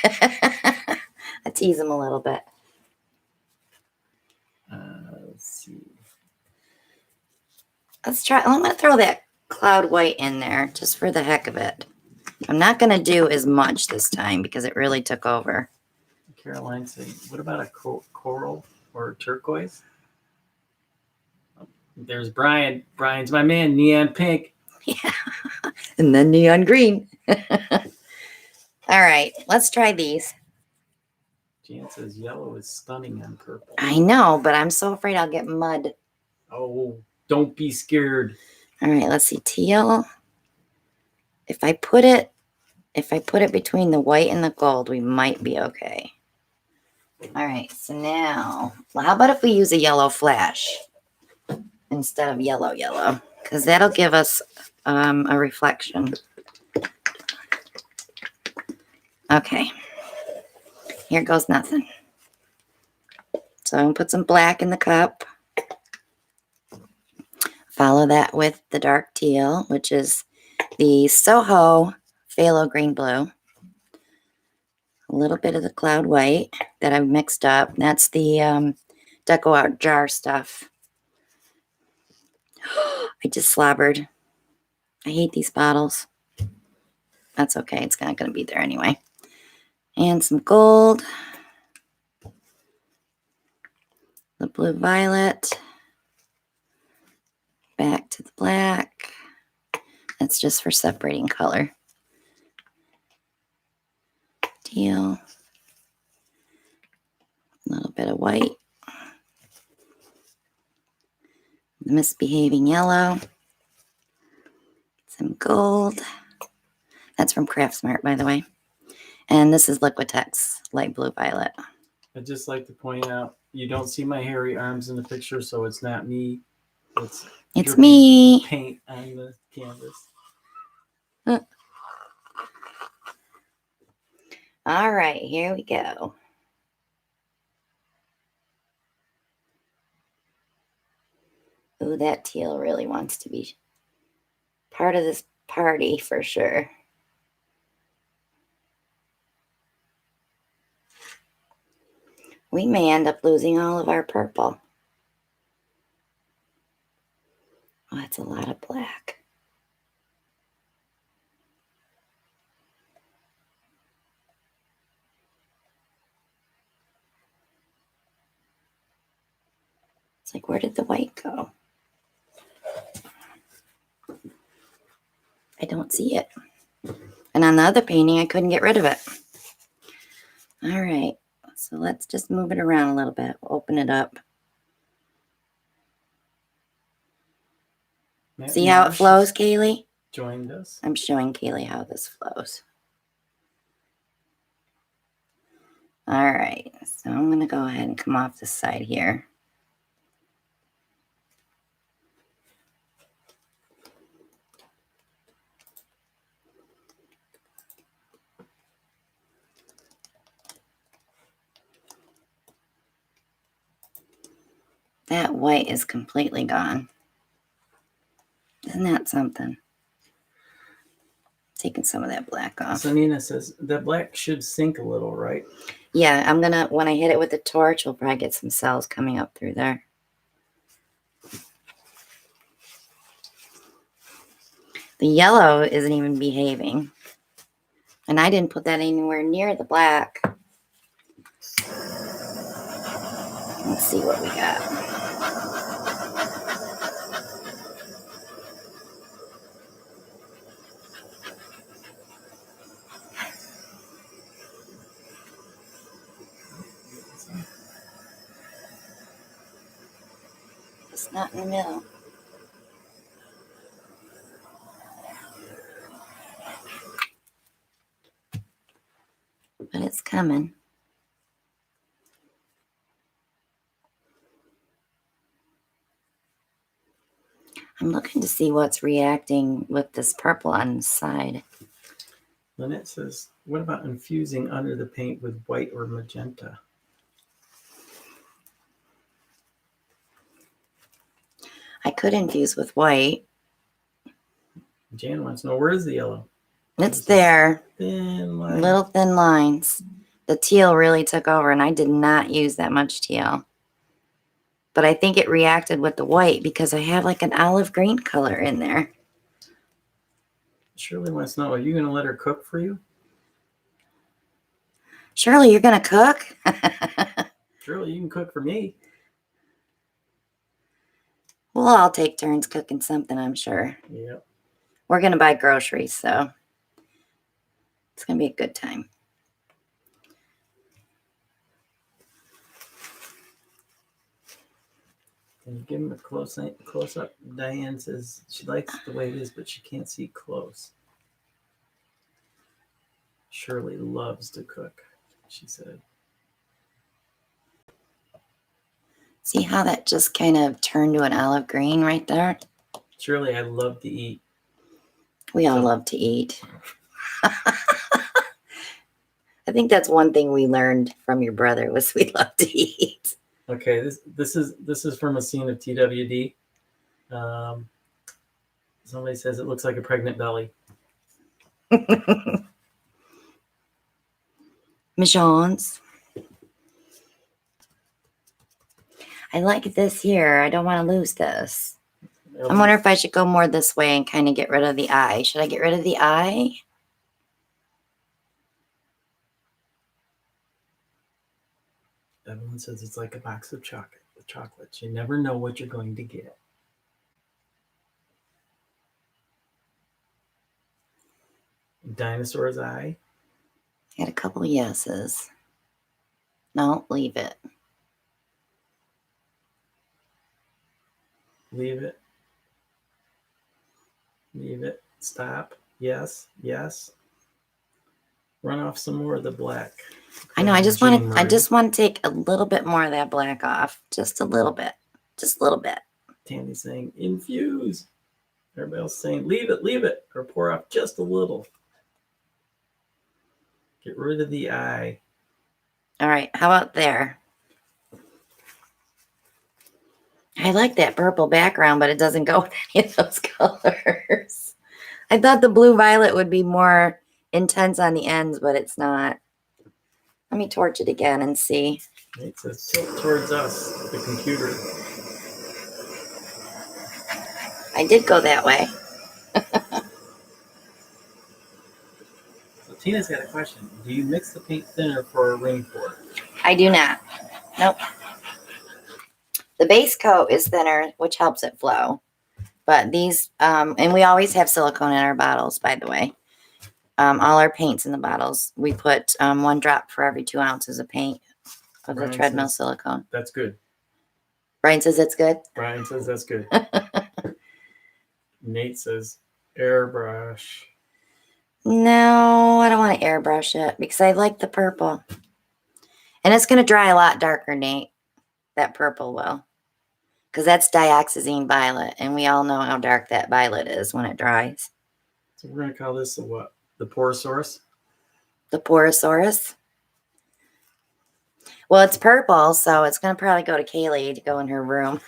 I tease him a little bit. Let's see. Let's try. I'm going to throw that cloud white in there just for the heck of it. I'm not going to do as much this time because it really took over. Caroline saying, what about a coral or turquoise? Oh, there's Brian. Brian's my man, neon pink. Yeah. And then neon green. All right, let's try these. Jan says yellow is stunning on purple. I know, but I'm so afraid I'll get mud. Oh, don't be scared. All right, let's see. Teal. If I put it between the white and the gold, we might be okay. All right, so now, well, how about if we use a yellow flash instead of yellow? Because that'll give us a reflection. Okay, here goes nothing. So I'm going to put some black in the cup. Follow that with the dark teal, which is the Soho Phthalo Green Blue. A little bit of the cloud white that I've mixed up. That's the deco out jar stuff. I just slobbered. I hate these bottles. That's okay. It's not going to be there anyway. And some gold. The blue violet. Back to the black. That's just for separating color. Teal. A little bit of white. The misbehaving yellow. Some gold. That's from Craftsmart, by the way. And this is Liquitex light blue violet. I'd just like to point out, you don't see my hairy arms in the picture, so it's not me. It's dripping me. paint on the canvas. All right, here we go. Ooh, that teal really wants to be part of this party for sure. We may end up losing all of our purple. Oh, that's a lot of black. It's like, where did the white go? I don't see it. And on the other painting, I couldn't get rid of it. All right, so let's just move it around a little bit. Open it up. Matt See how it Marsh flows, Kaylee? joined us. I'm showing Kaylee how this flows. All right, so I'm going to go ahead and come off this side here. That white is completely gone. Isn't that something? Taking some of that black off. So Nina says, that black should sink a little, right? Yeah, I'm going to, when I hit it with the torch, we'll probably get some cells coming up through there. The yellow isn't even behaving. And I didn't put that anywhere near the black. Let's see what we got. It's not in the middle. But it's coming. I'm looking to see what's reacting with this purple on the side. Lynette says, what about infusing under the paint with white or magenta? I could infuse with white. Jan wants to know, where is the yellow? It's there. Thin line. Little thin lines. The teal really took over, and I did not use that much teal. But I think it reacted with the white because I have like an olive green color in there. Shirley wants to know, are you going to let her cook for you? Shirley, you're going to cook? Shirley, you can cook for me. We'll all take turns cooking something, I'm sure. Yep. We're going to buy groceries, so it's going to be a good time. Can you give him a close up? Diane says she likes it the way it is, but she can't see close. Shirley loves to cook, she said. See how that just kind of turned to an olive green right there? Shirley, I love to eat. We all love to eat. I think that's one thing we learned from your brother was we love to eat. Okay, this is from a scene of TWD. Somebody says it looks like a pregnant belly. Michonne's. I like this here. I don't want to lose this. It'll I be- wonder if I should go more this way and kind of get rid of the eye. Should I get rid of the eye? Everyone says it's like a box of chocolates. You never know what you're going to get. Dinosaur's eye. Had a couple yeses. No, leave it. Leave it. Leave it. Stop. Yes. Yes. Run off some more of the black. I know. I just Jean want to. I Marie. just want to take a little bit more of that black off. Just a little bit. Just a little bit. Tandy's saying infuse. Everybody else saying leave it, or pour off just a little. Get rid of the eye. All right. How about there? I like that purple background, but it doesn't go with any of those colors. I thought the blue violet would be more intense on the ends, but it's not. Let me torch it again and see. It says tilt towards us, the computer. I did go that way. So Tina's got a question. Do you mix the paint thinner for a ring pour? I do not. Nope. The base coat is thinner, which helps it flow. But these, and we always have silicone in our bottles, by the way. All our paints in the bottles, we put 1 drop for every 2 ounces of paint of the Brian treadmill says- silicone. That's good. Brian says it's good. Brian says that's good. Nate says airbrush. No, I don't want to airbrush it because I like the purple. And it's going to dry a lot darker, Nate. That purple will. Because that's dioxazine violet. And we all know how dark that violet is when it dries. So we're going to call this the what? The Porosaurus? The Porosaurus. Well, it's purple, so it's going to probably go to Kaylee to go in her room.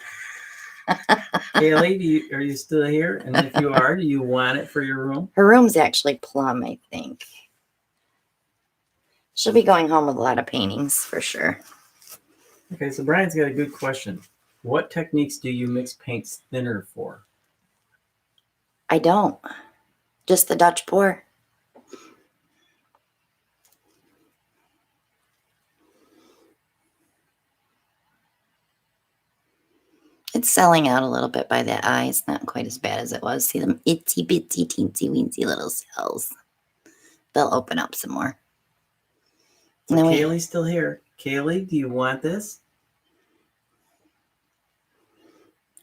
Kaylee, are you still here? And if you are, do you want it for your room? Her room's actually plum, I think. She'll be going home with a lot of paintings for sure. Okay, so Brian's got a good question. What techniques do you mix paints thinner for? I don't. Just the Dutch pour. It's selling out a little bit by that eye. It's not quite as bad as it was. See them itsy bitsy teensy weensy little cells. They'll open up some more. So And then we, Kaylee's still here. Kaylee, do you want this?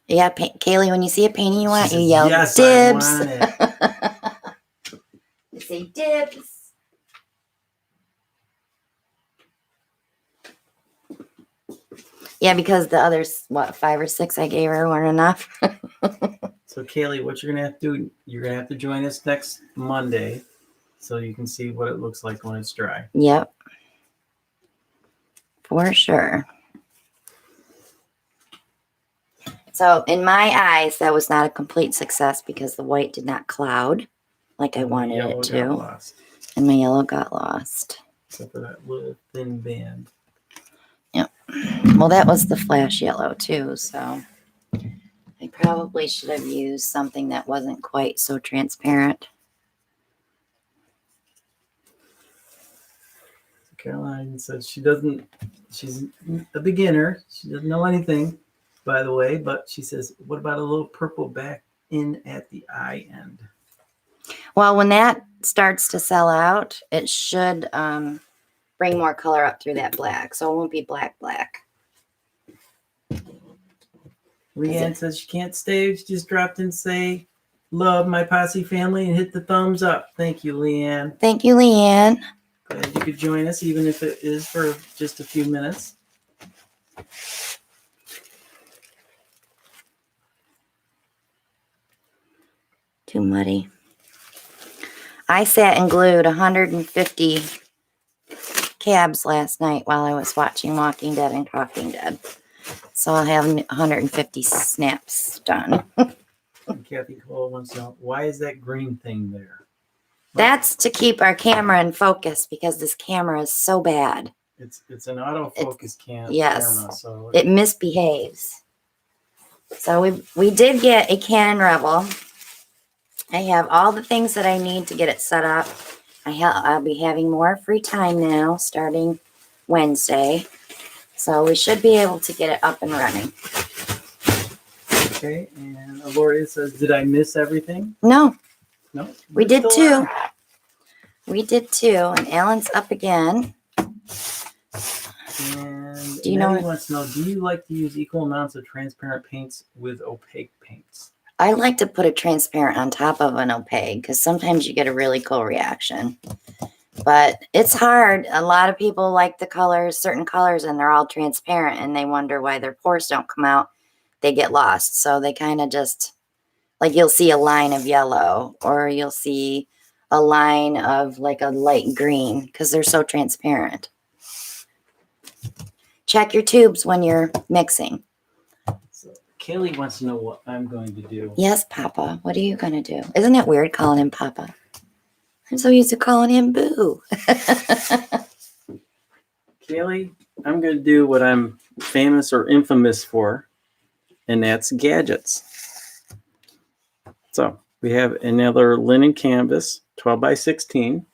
yeah, Kaylee, when you see a painting you want, She you says, yell yes, dibs. I want it. You say dibs. Yeah, because the others, 5 or 6 I gave her weren't enough. So Kaylee, what you're gonna have to do, you're gonna have to join us next Monday so you can see what it looks like when it's dry. Yep. For sure. So in my eyes, that was not a complete success because the white did not cloud like I wanted Yellow it got to. lost, And my yellow got lost. except for that little thin band. Well, that was the flash yellow too, so I probably should have used something that wasn't quite so transparent. Caroline says she's a beginner. She doesn't know anything, by the way, but she says, what about a little purple back in at the eye end? Well, when that starts to sell out, it should bring more color up through that black, so it won't be black. Leanne says she can't stay. She just dropped in to say, love my posse family and hit the thumbs up. Thank you, Leanne. Thank you, Leanne. Glad you could join us, even if it is for just a few minutes. Too muddy. I sat and glued 150 cabs last night while I was watching Walking Dead and Talking Dead. So I'll have 150 snaps done. And Kathy Cole wants to know, why is that green thing there? That's to keep our camera in focus because this camera is so bad. It's an autofocus yes. camera, so It misbehaves. So we did get a Canon Rebel. I have all the things that I need to get it set up. I'll be having more free time now starting Wednesday. So we should be able to get it up and running. okay. And Gloria says, "Did I miss everything?" No, No, we we're did still too. on. We did too. And Alan's up again. And Do you know? Maddie wants to know, do you like to use equal amounts of transparent paints with opaque paints? I like to put a transparent on top of an opaque because sometimes you get a really cool reaction. But it's hard. A lot of people like the colors, certain colors, and they're all transparent and they wonder why their pores don't come out. They get lost. So they kind of just, like you'll see a line of yellow or you'll see a line of like a light green because they're so transparent. Check your tubes when you're mixing. So Kaylee wants to know what I'm going to do. Yes, Papa. What are you going to do? Isn't it weird calling him Papa? I'm so used to calling him Boo. Kaylee, I'm going to do what I'm famous or infamous for, and that's gadgets. So we have another linen canvas, 12 by 16,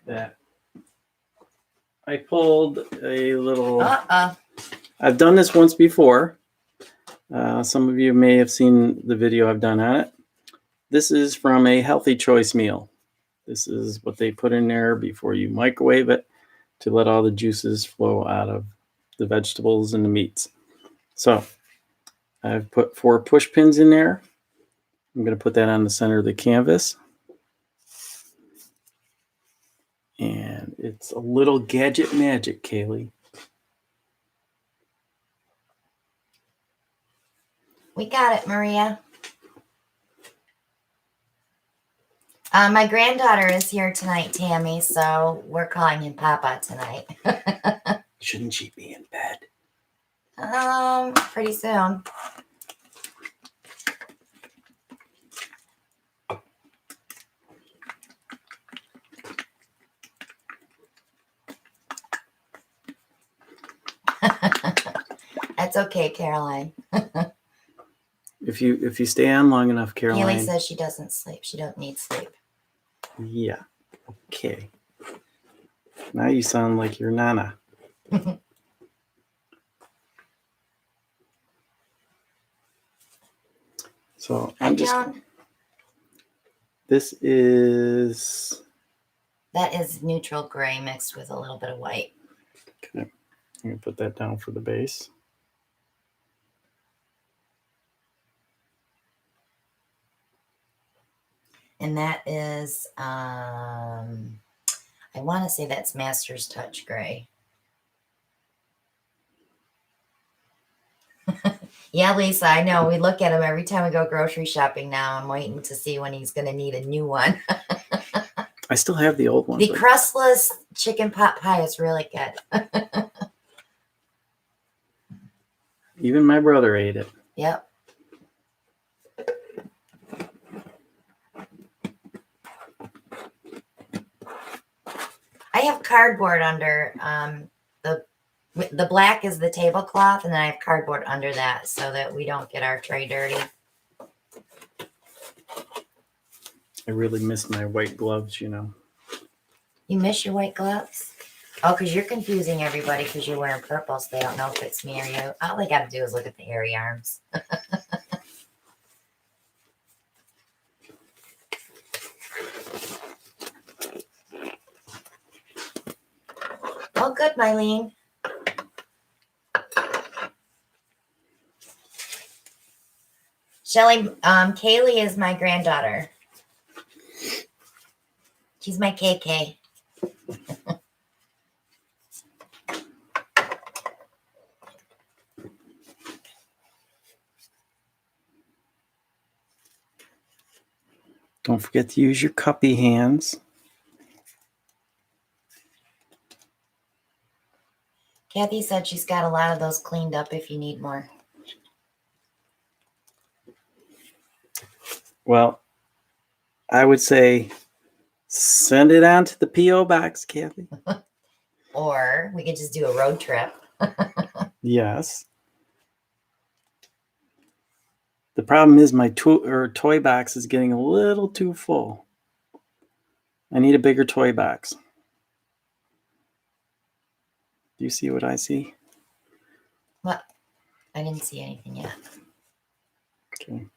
that I pulled a little. I've done this once before. Some of you may have seen the video I've done on it. This is from a Healthy Choice meal. This is what they put in there before you microwave it to let all the juices flow out of the vegetables and the meats. So I've put 4 push pins in there. I'm going to put that on the center of the canvas. And it's a little gadget magic, Kaylee. We got it, Maria. My granddaughter is here tonight, Tammy, so we're calling him Papa tonight. Shouldn't she be in bed? Pretty soon. That's okay, Caroline. If you stay on long enough, Caroline. Haley says she doesn't sleep. She don't need sleep. Yeah. Okay. Now you sound like your nana. So I'm just. This is. That is neutral gray mixed with a little bit of white. Okay. I'm gonna put that down for the base. And that is, I want to say that's Master's Touch Gray. Yeah, Lisa, I know. We look at him every time we go grocery shopping now. I'm waiting to see when he's going to need a new one. I still have the old one. The crustless chicken pot pie is really good. Even my brother ate it. Yep. I have cardboard under the black is the tablecloth, and then I have cardboard under that so that we don't get our tray dirty. I really miss my white gloves, you know. You miss your white gloves? Oh, because you're confusing everybody because you're wearing purple, so they don't know if it's me or you. All they got to do is look at the hairy arms. Oh, good, Mylene. Shelly, Kaylee is my granddaughter. She's my KK. Don't forget to use your cuppy hands. Kathy said she's got a lot of those cleaned up if you need more. Well, I would say Send it on to the P.O. box, Kathy. Or we could just do a road trip. Yes. The problem is my toy box is getting a little too full. I need a bigger toy box. Do you see what I see? What? I didn't see anything yet. Okay.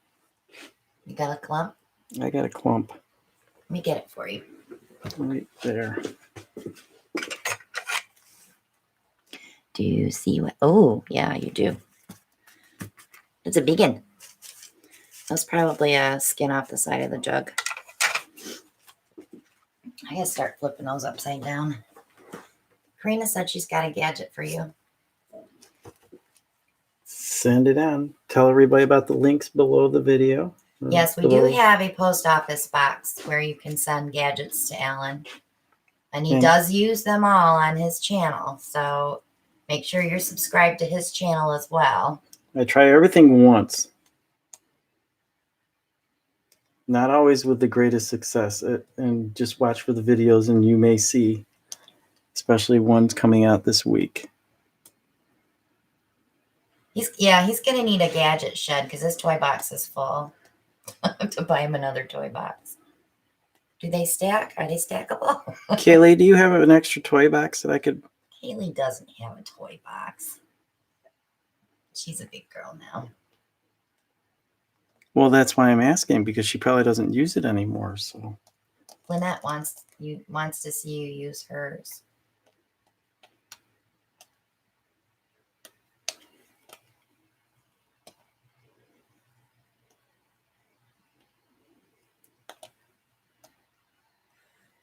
You got a clump? I got a clump Let me get it for you. right there. Do you see what? Oh, yeah, you do. It's a big one. That's probably a skin off the side of the jug. I gotta start flipping those upside down. Karina said she's got a gadget for you. Send it on. Tell everybody about the links below the video. Yes, we do have a post office box where you can send gadgets to Alan. And he does use them all on his channel. So make sure you're subscribed to his channel as well. I try everything once. Not always with the greatest success. And just watch for the videos and you may see, especially ones coming out this week. He's going to need a gadget shed because his toy box is full. I have to buy him another toy box. Do they stack? Are they stackable? Kaylee, do you have an extra toy box that I could? Kaylee doesn't have a toy box. She's a big girl now. Well, that's why I'm asking, because she probably doesn't use it anymore. So Lynette wants to see you use hers.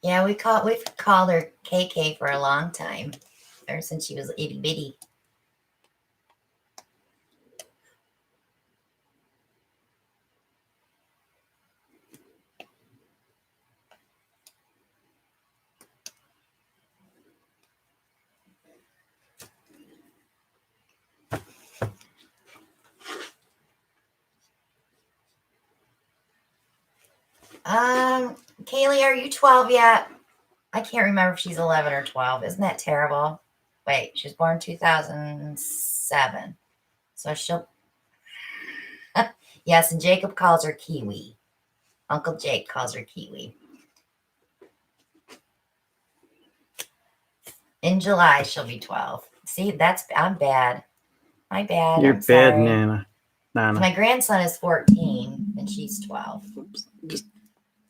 Yeah, we've called her KK for a long time, ever since she was itty bitty. Kaylee, are you 12 yet? I can't remember if she's 11 or 12. Isn't that terrible? Wait, she was born 2007. So she'll... Yes, and Jacob calls her Kiwi. Uncle Jake calls her Kiwi. In July, she'll be 12. See, I'm bad. My bad. you're I'm bad, sorry. Nana. My grandson is 14 and she's 12. Oops, just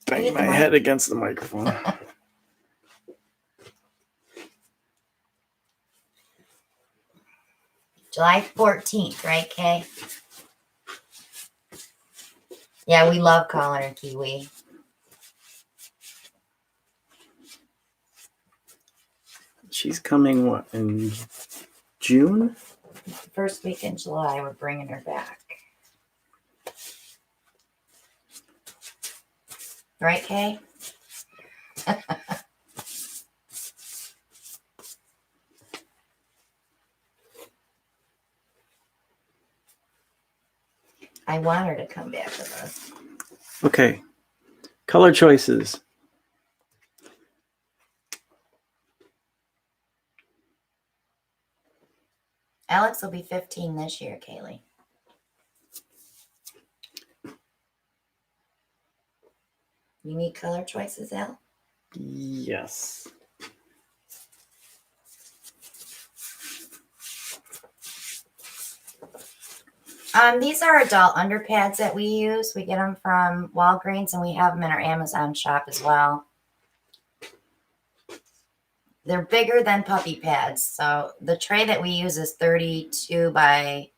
bang my head against the microphone. July 14th, right, Kay? Yeah, we love calling her Kiwi. She's coming, what, in June? The first week in July, we're bringing her back. Right, Kay? I want her to come back with us. Okay. Color choices. Alex will be 15 this year, Kaylee. You need color choices, Al? Yes. These are adult underpads that we use. We get them from Walgreens, and we have them in our Amazon shop as well. They're bigger than puppy pads. So the tray that we use is 32 by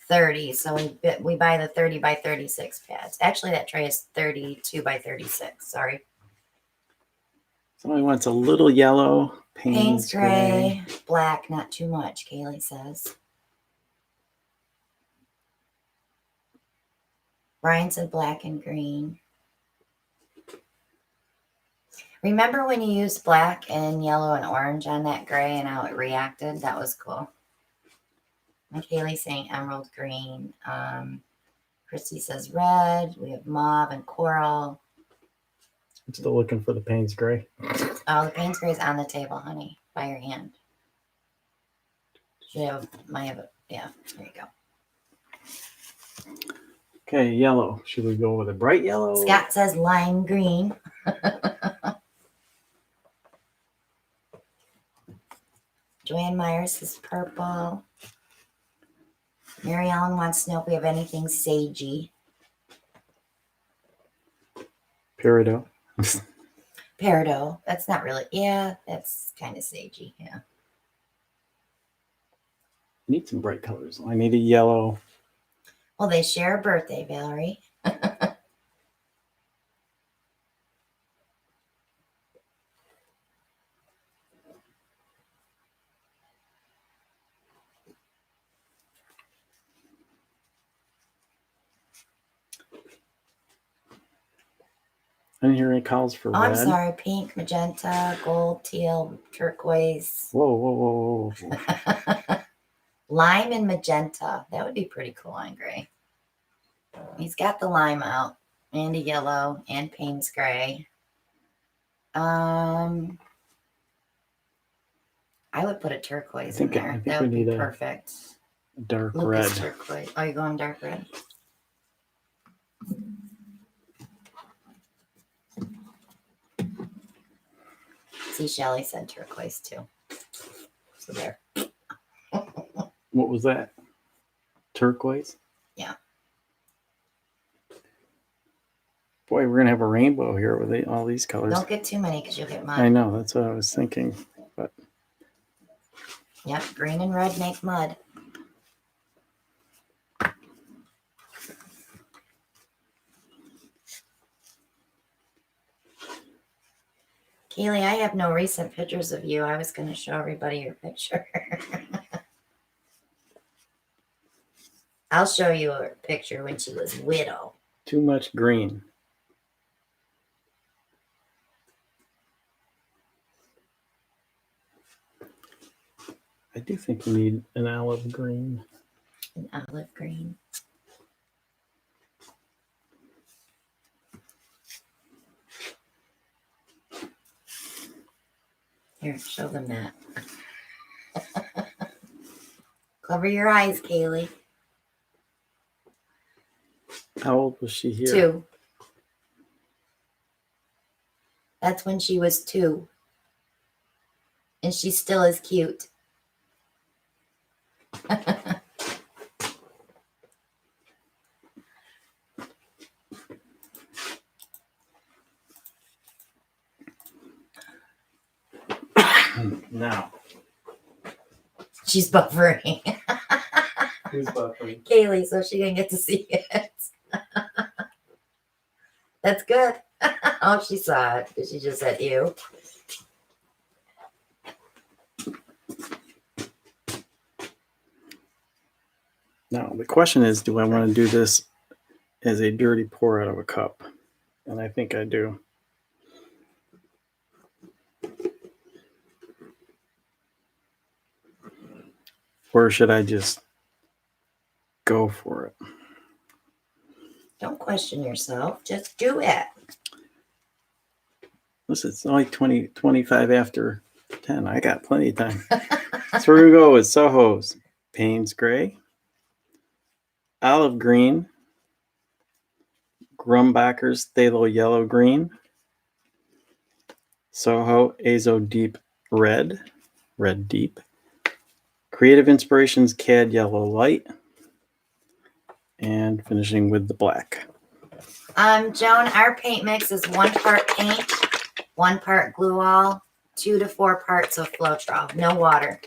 30. So we buy the 30 by 36 pads. Actually, that tray is 32 by 36. Sorry. Somebody wants a little yellow. Payne's gray. Black, not too much, Kaylee says. Brian said black and green. Remember when you used black and yellow and orange on that gray and how it reacted? That was cool. And Kaylee's saying emerald green. Christy says red. We have mauve and coral. I'm still looking for the Payne's Gray. Oh, the Payne's Gray is on the table, honey, by your hand. Should have, might have it. Yeah, there you go. Okay, yellow. Should we go with a bright yellow? Scott says lime green. Joanne Myers says purple. Mary Ellen wants to know if we have anything sagey. Peridot. Peridot. That's not really. Yeah, that's kind of sagey. Yeah. I need some bright colors. I need a yellow. Well, they share a birthday, Valerie. I didn't hear any calls for Oh, red. I'm sorry. Pink, magenta, gold, teal, turquoise. Whoa, whoa, whoa, whoa. Lime and magenta. That would be pretty cool on gray. He's got the lime out and a yellow and Payne's Gray. I would put a turquoise in there. That would be perfect. Dark Lucas red. Turquoise. Oh, you're going dark red? See, Shelly said turquoise too. So there. What was that? Turquoise? Yeah. Boy, we're going to have a rainbow here with all these colors. Don't get too many because you'll get mud. I know. That's what I was thinking. But Yep, green and red make mud. Kaylee, I have no recent pictures of you. I was going to show everybody your picture. I'll show you a picture when she was widow. too much green. I do think we need an olive green. An olive green. Here, show them that. Cover your eyes, Kaylee. How old was she here? 2. That's when she was 2. And she still is cute. Now. She's buffering. Who's buffering? Kaylee, so she didn't get to see it. That's good. Oh, she saw it because she just said ew. Now, the question is, do I want to do this as a dirty pour out of a cup? And I think I do. Or should I just go for it? Don't question yourself. Just do it. Listen, it's only 25 after 10. I got plenty of time. So we're going to go with Soho's Payne's Gray, Olive Green, Grumbacher's Phthalo Yellow Green, Soho Azo Deep Red, Red Deep, Creative Inspirations Cad Yellow Light, and finishing with the black. Joan, our paint mix is 1 part paint, 1 part glue all, 2 to 4 parts of Floetrol. No water.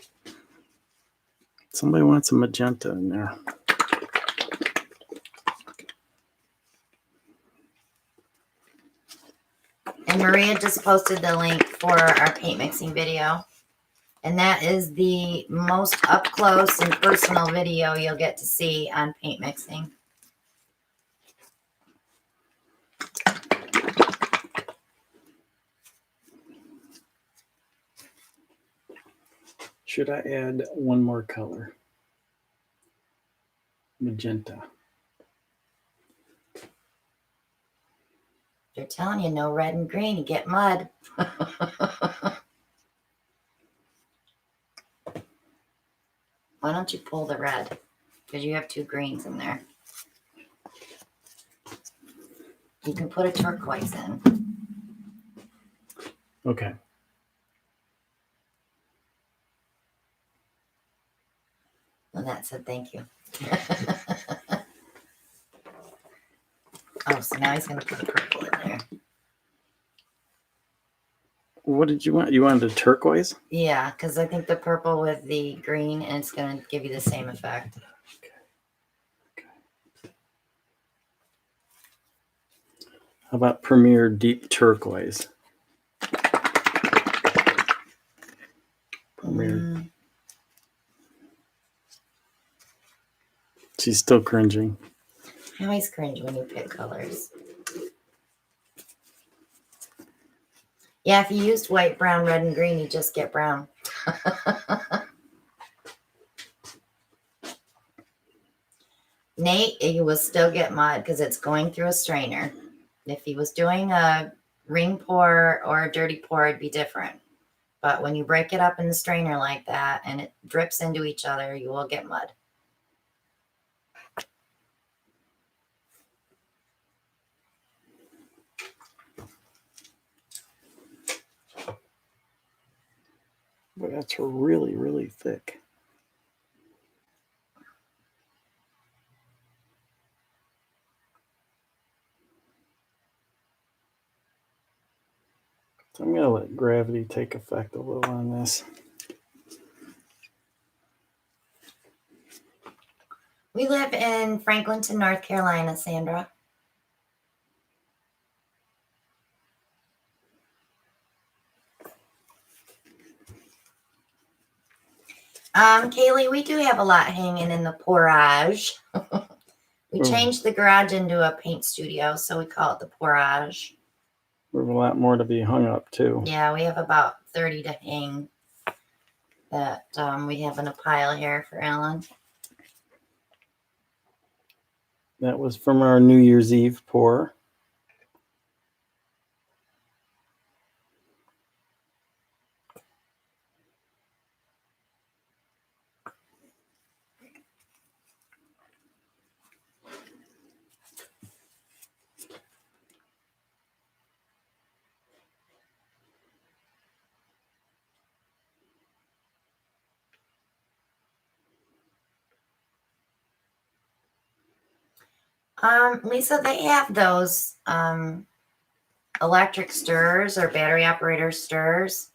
Somebody wants a magenta in there. And Maria just posted the link for our paint mixing video. And that is the most up close and personal video you'll get to see on paint mixing. Should I add one more color? Magenta. They're telling you, no red and green, you get mud. Why don't you pull the red? Because you have 2 greens in there. You can put a turquoise in. Okay. And that said thank you. Oh, so now he's going to put a purple in there. What did you want? You wanted a turquoise? Yeah, because I think the purple with the green, and it's going to give you the same effect. How about Premier Deep Turquoise? Premier. She's still cringing. I always cringe when you pick colors. Yeah, if you used white, brown, red, and green, you just get brown. Nate, you will still get mud because it's going through a strainer. If he was doing a ring pour or a dirty pour, it'd be different. But when you break it up in the strainer like that and it drips into each other, you will get mud. But that's really, really thick. So I'm going to let gravity take effect a little on this. We live in Franklinton, North Carolina, Sandra. Kaylee, we do have a lot hanging in the pourage. We changed the garage into a paint studio, so we call it the pourage. We have a lot more to be hung up, too. Yeah, we have about 30 to hang that we have in a pile here for Alan. That was from our New Year's Eve pour. Lisa, they have those electric stirrers or battery operator stirrers.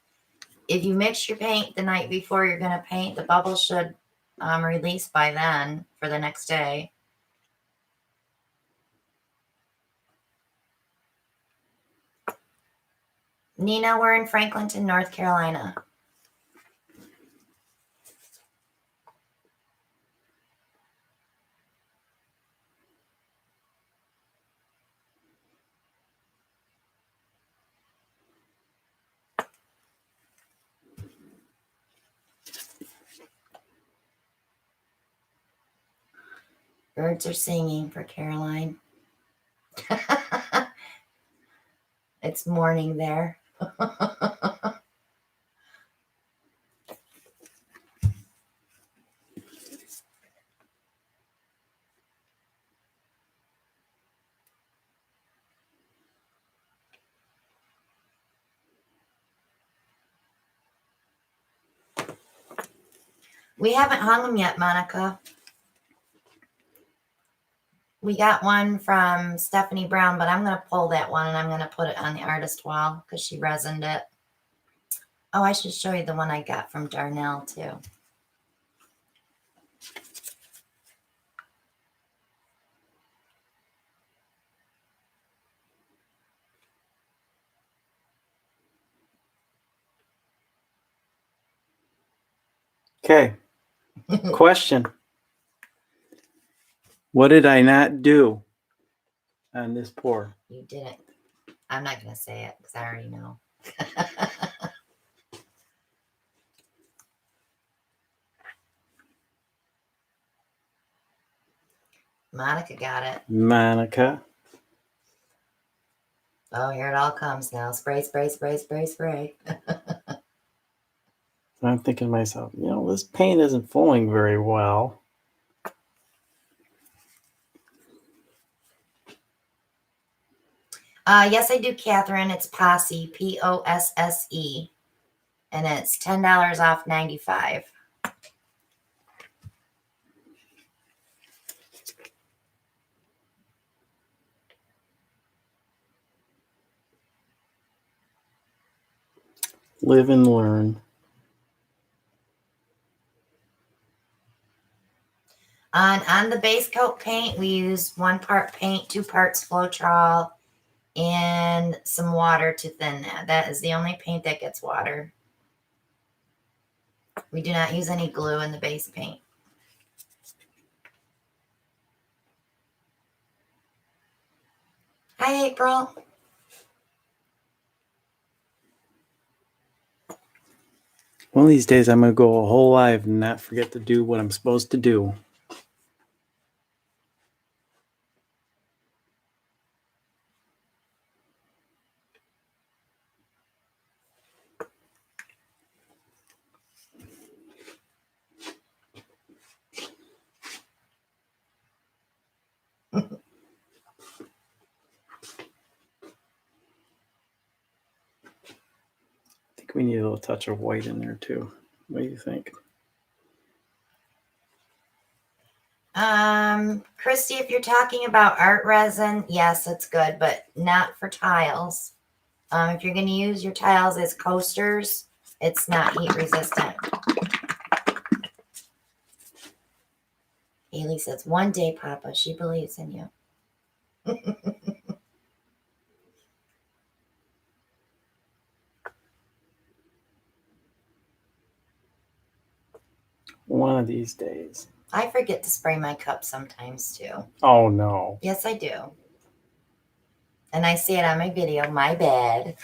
If you mix your paint the night before you're going to paint, the bubbles should release by then for the next day. Nina, we're in Franklinton, North Carolina. Birds are singing for Caroline. It's morning there. We haven't hung them yet, Monica. We got one from Stephanie Brown, but I'm going to pull that one and I'm going to put it on the artist wall because she resined it. Oh, I should show you the one I got from Darnell too. Okay. Question. What did I not do on this pour? You didn't. I'm not going to say it because I already know. Monica got it. Monica. Oh, here it all comes now. Spray, spray, spray, spray, spray. I'm thinking to myself, this paint isn't flowing very well. Yes, I do, Catherine. It's Posse, Posse, and it's $10 off 95. Live and learn. On the base coat paint, we use 1 part paint, 2 parts Floetrol, and some water to thin that. That is the only paint that gets water. We do not use any glue in the base paint. Hi, April. One of these days, I'm going to go a whole live and not forget to do what I'm supposed to do. I think we need a little touch of white in there too. What do you think? Christy, if you're talking about art resin, yes, it's good, but not for tiles. If you're going to use your tiles as coasters, it's not heat resistant. Haley says, one day, Papa, she believes in you. One of these days. I forget to spray my cup sometimes too. Oh, no. Yes, I do. And I see it on my video. My bad.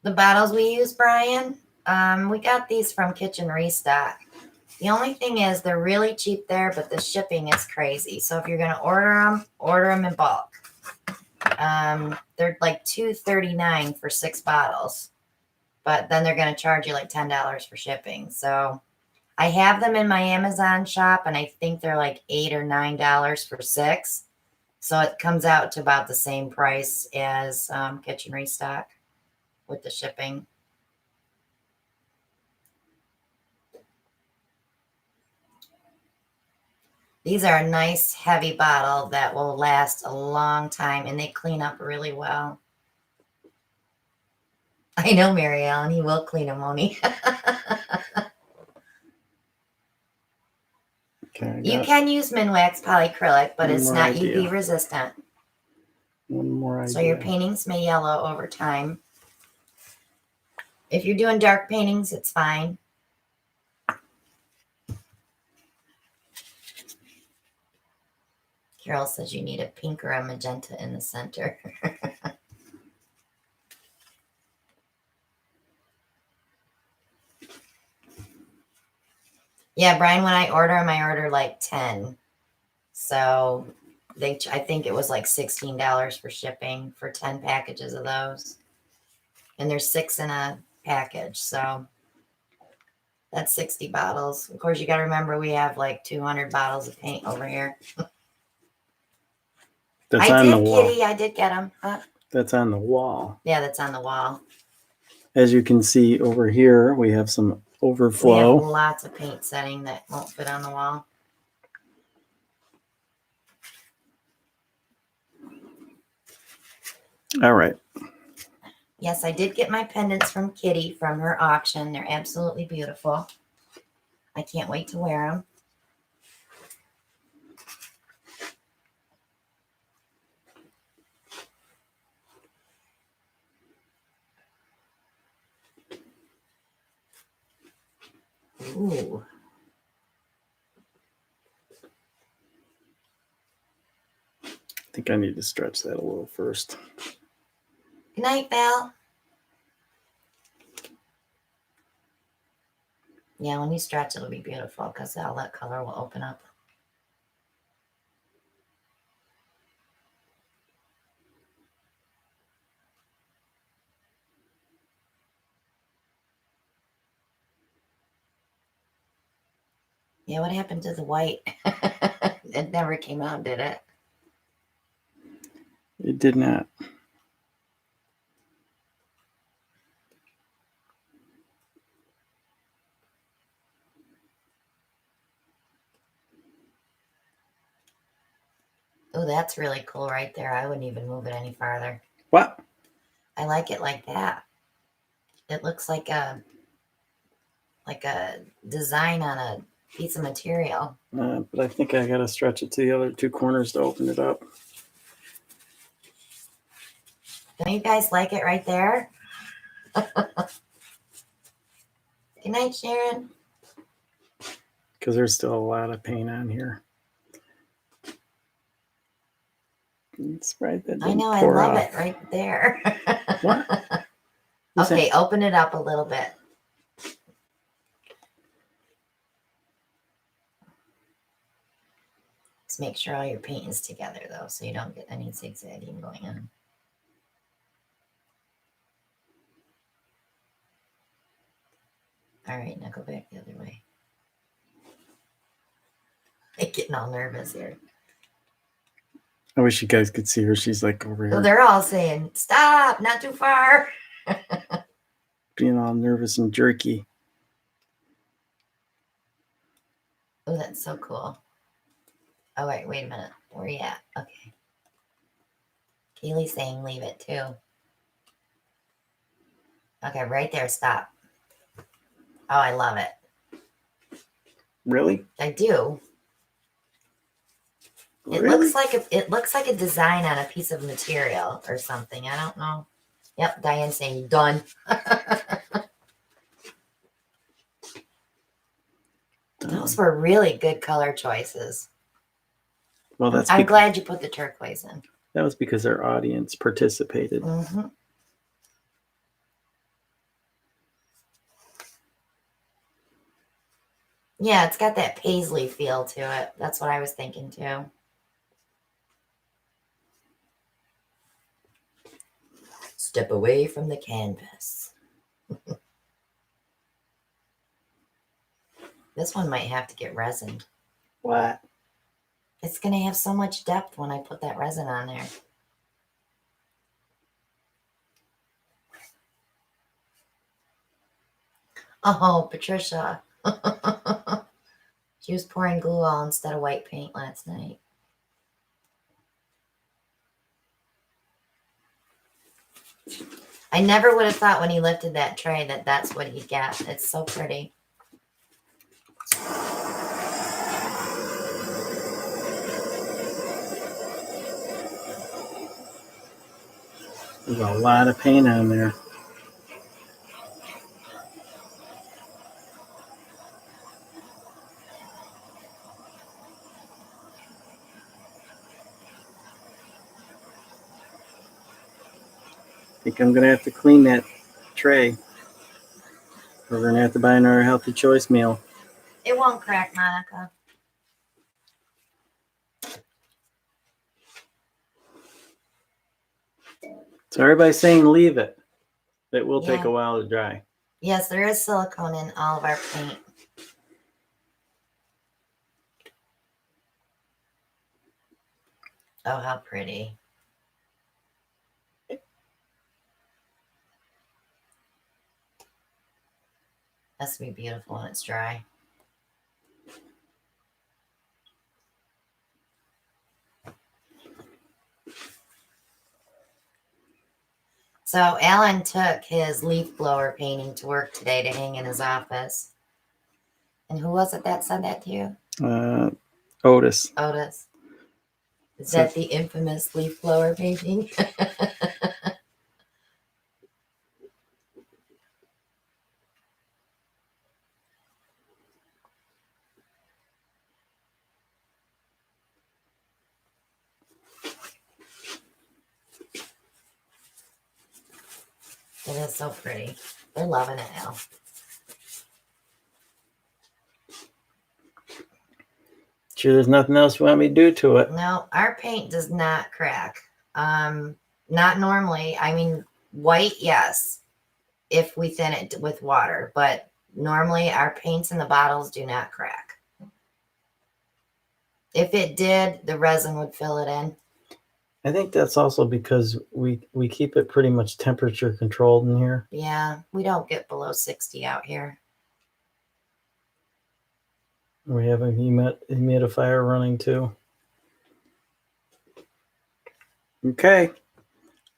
The bottles we use, Brian, we got these from Kitchen Restock. The only thing is they're really cheap there, but the shipping is crazy. So if you're going to order them in bulk. They're like $2.39 for 6 bottles. But then they're going to charge you like $10 for shipping. So I have them in my Amazon shop, and I think they're like $8 or $9 for 6. So it comes out to about the same price as Kitchen Restock with the shipping. These are a nice heavy bottle that will last a long time, and they clean up really well. I know, Mary Ellen, he will clean them, won't he? Okay, You can use Minwax polyacrylic, but it's not UV resistant. One more idea. So your paintings may yellow over time. If you're doing dark paintings, it's fine. Carol says you need a pink or a magenta in the center. Yeah, Brian, when I order them, I order like 10. So I think it was like $16 for shipping for 10 packages of those. And there's 6 in a package. So that's 60 bottles. Of course, you got to remember we have like 200 bottles of paint over here. That's on the wall. Kitty. I did get them. Huh? That's on the wall. Yeah, that's on the wall. As you can see over here, we have some overflow. We have lots of paint setting that won't fit on the wall. All right. Yes, I did get my pendants from Kitty from her auction. They're absolutely beautiful. I can't wait to wear them. Ooh. I think I need to stretch that a little first. Good night, Val. Yeah, when you stretch, it'll be beautiful because all that color will open up. Yeah, what happened to the white? It never came out, did it? It did not. Oh, that's really cool right there. I wouldn't even move it any farther. What? I like it like that. It looks like a design on a piece of material. But I think I got to stretch it to the other two corners to open it up. Don't you guys like it right there? Good night, Sharon. Because there's still a lot of paint on here. It's right. That I know, I pour love off. it right there. What? Okay, open it up a little bit. Just make sure all your paint is together though, so you don't get any zigzagging going on. All right, now go back the other way. I'm getting all nervous here. I wish you guys could see her. She's like over So here they're all saying, stop, not too far. being all nervous and jerky. Oh, that's so cool. Oh, wait a minute. Where are you at? Okay. Kaylee's saying leave it too. Okay, right there, stop. Oh, I love it. Really? I do. It Really? looks like a design on a piece of material or something. I don't know. Yep, Diane's saying done. Those were really good color choices. Well, I'm glad you put the turquoise in. That was because our audience participated. Mm-hmm. Yeah, it's got that paisley feel to it. That's what I was thinking too. Step away from the canvas. This one might have to get resined. What? It's going to have so much depth when I put that resin on there. Oh, Patricia. She was pouring glue all instead of white paint last night. I never would have thought when he lifted that tray that that's what he'd get. It's so pretty. There's a lot of paint on there. I think I'm going to have to clean that tray. We're going to have to buy another healthy choice meal. It won't crack, Monica. So everybody's saying leave it. It will take a while to dry. Yes, there is silicone in all of our paint. Oh, how pretty. That's going to be beautiful when it's dry. So Alan took his leaf blower painting to work today to hang in his office. And who was it that said that to you? Otis. Otis. Is that the infamous leaf blower painting? It is so pretty. They're loving it now. Sure, there's nothing else you want me to do to it. No, our paint does not crack. Not normally. I mean, white, yes, if we thin it with water, but normally our paints in the bottles do not crack. If it did, the resin would fill it in. I think that's also because we keep it pretty much temperature controlled in here. Yeah, we don't get below 60 out here. We have a humidifier running too. Okay.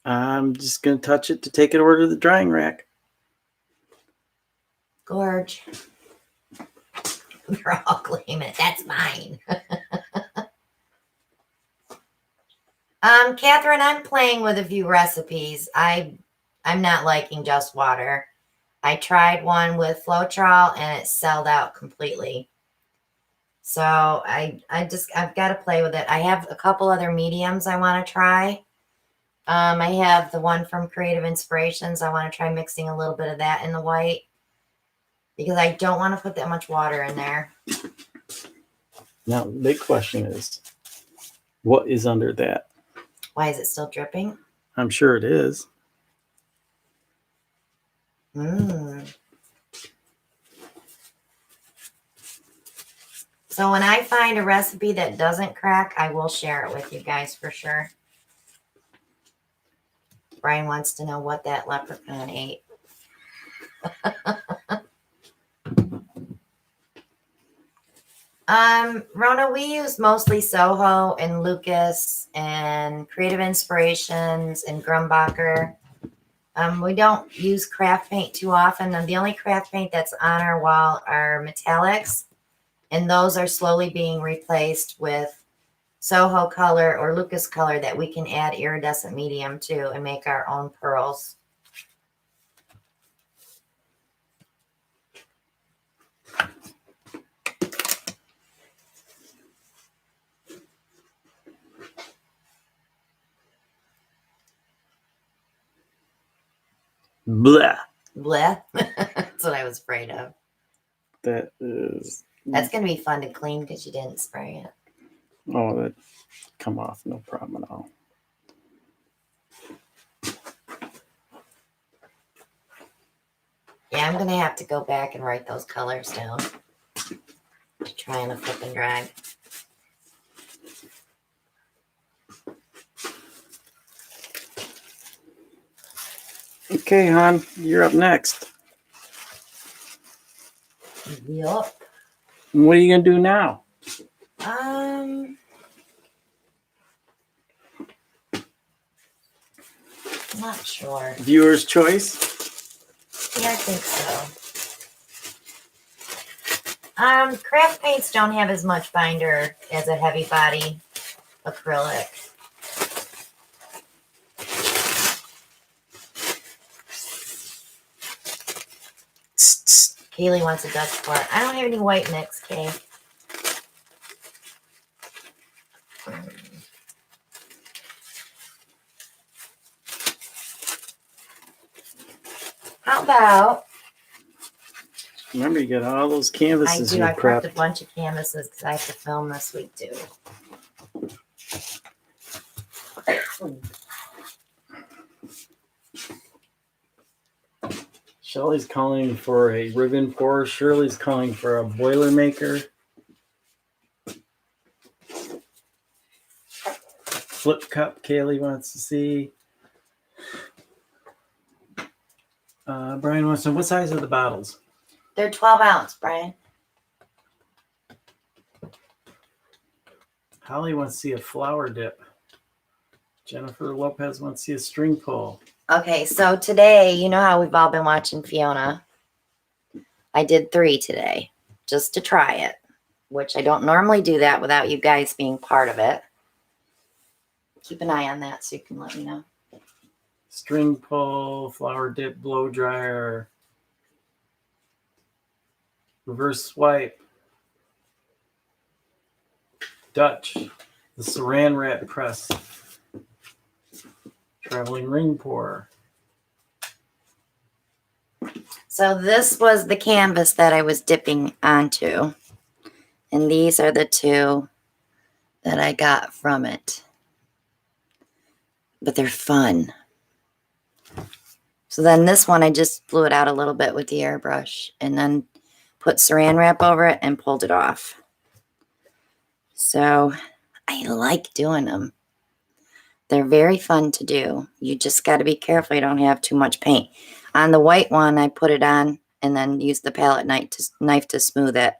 I'm just going to touch it to take it over to the drying rack. Gorge. They're all claiming it. That's mine. Catherine, I'm playing with a few recipes. I'm not liking just water. I tried one with Floetrol and it sold out completely. So I've got to play with it. I have a couple other mediums I want to try. I have the one from Creative Inspirations. I want to try mixing a little bit of that in the white because I don't want to put that much water in there. Now, the big question is, what is under that? Why is it still dripping? I'm sure it is. So when I find a recipe that doesn't crack, I will share it with you guys for sure. Brian wants to know what that leprechaun ate. Rona, we use mostly Soho and Lucas and Creative Inspirations and Grumbacher. We don't use craft paint too often. And the only craft paint that's on our wall are metallics. And those are slowly being replaced with Soho color or Lucas color that we can add iridescent medium to and make our own pearls. Blah. Bleh. That's what I was afraid of. That is. That's going to be fun to clean because you didn't spray it. Oh, that come off, no problem at all. Yeah, I'm going to have to go back and write those colors down. Trying to flip and drag. Okay, hon, you're up next. Yup. What are you going to do now? Not sure. Viewer's choice? Yeah, I think so. Craft paints don't have as much binder as a heavy body acrylic. Kaylee wants a Dutch pour. I don't have any white mix, Kay. How about... Remember, you got all those canvases I do. I you prepped. prepped a bunch of canvases because I have to film this week too. Shelly's calling for a ribbon pour. Shirley's calling for a boilermaker. Flip cup, Kaylee wants to see. Brian wants to know, what size are the bottles? They're 12 ounce, Brian. Holly wants to see a flower dip. Jennifer Lopez wants to see a string pull. Okay, so today, you know how we've all been watching Fiona. I did 3 today just to try it, which I don't normally do that without you guys being part of it. Keep an eye on that so you can let me know. String pull, flower dip, blow dryer, reverse swipe, Dutch, the saran wrap press, traveling ring pour. So this was the canvas that I was dipping onto. And these are the 2 that I got from it. But they're fun. So then this one, I just blew it out a little bit with the airbrush and then put saran wrap over it and pulled it off. So I like doing them. They're very fun to do. You just got to be careful you don't have too much paint. On the white one, I put it on and then used the palette knife to smooth it.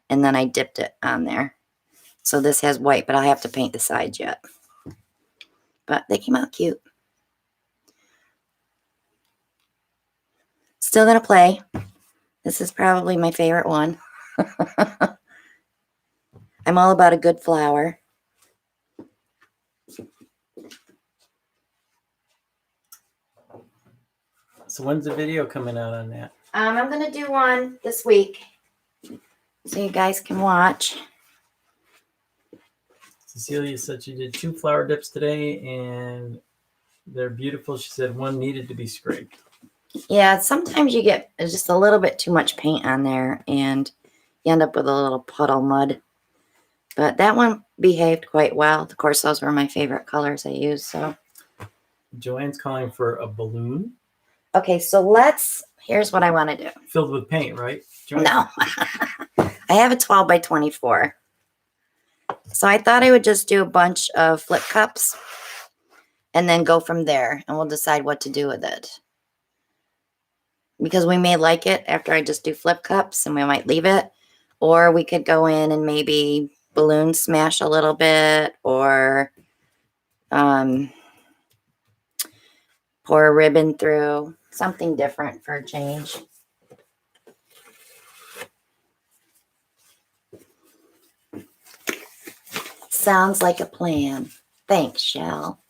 And then I dipped it on there. So this has white, but I'll have to paint the sides yet. But they came out cute. Still going to play. This is probably my favorite one. I'm all about a good flower. So when's the video coming out on that? I'm going to do one this week so you guys can watch. Cecilia said she did 2 flower dips today, and they're beautiful. She said one needed to be scraped. Yeah, sometimes you get just a little bit too much paint on there, and you end up with a little puddle mud. But that one behaved quite well. Of course, those were my favorite colors I used. So Joanne's calling for a balloon. Okay, so here's what I want to do. Filled with paint, right, Joanne? No. I have a 12 by 24. So I thought I would just do a bunch of flip cups and then go from there, and we'll decide what to do with it. Because we may like it after I just do flip cups, and we might leave it. Or we could go in and maybe balloon smash a little bit, or pour a ribbon through. Something different for a change. Sounds like a plan. Thanks, Shell.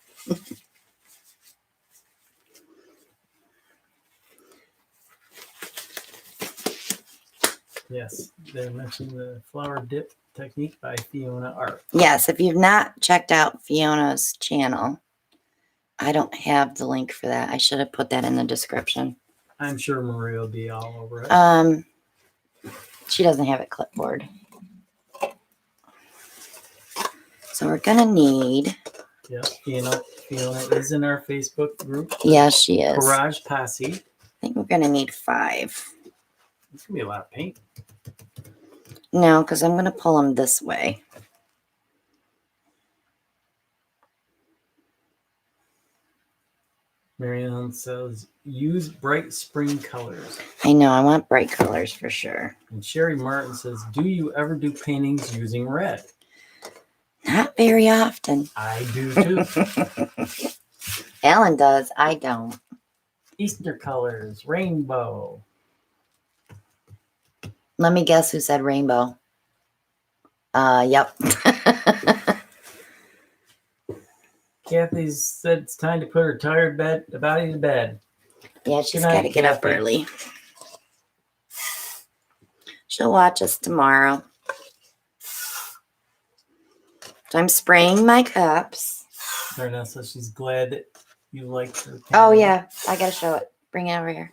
Yes, they mentioned the flower dip technique by Fiona Art. Yes, if you've not checked out Fiona's channel, I don't have the link for that. I should have put that in the description. I'm sure Maria will be all over it. She doesn't have a clipboard. So we're going to need... Yeah, Fiona is in our Facebook group. Yes, she is. Garage Posse. I think we're going to need 5. It's going to be a lot of paint. No, because I'm going to pull them this way. Marianne says, use bright spring colors. I know, I want bright colors for sure. And Sherry Martin says, do you ever do paintings using red? Not very often. I do too. Ellen does. I don't. Easter colors, rainbow. Let me guess who said rainbow. Yep. Kathy said it's time to put her tired body to bed. Yeah, she's Good night, got to get up Kathy. early. She'll watch us tomorrow. So I'm spraying my cups. Darnell says she's glad that you liked her painting. Oh, yeah. I got to show it. Bring it over here.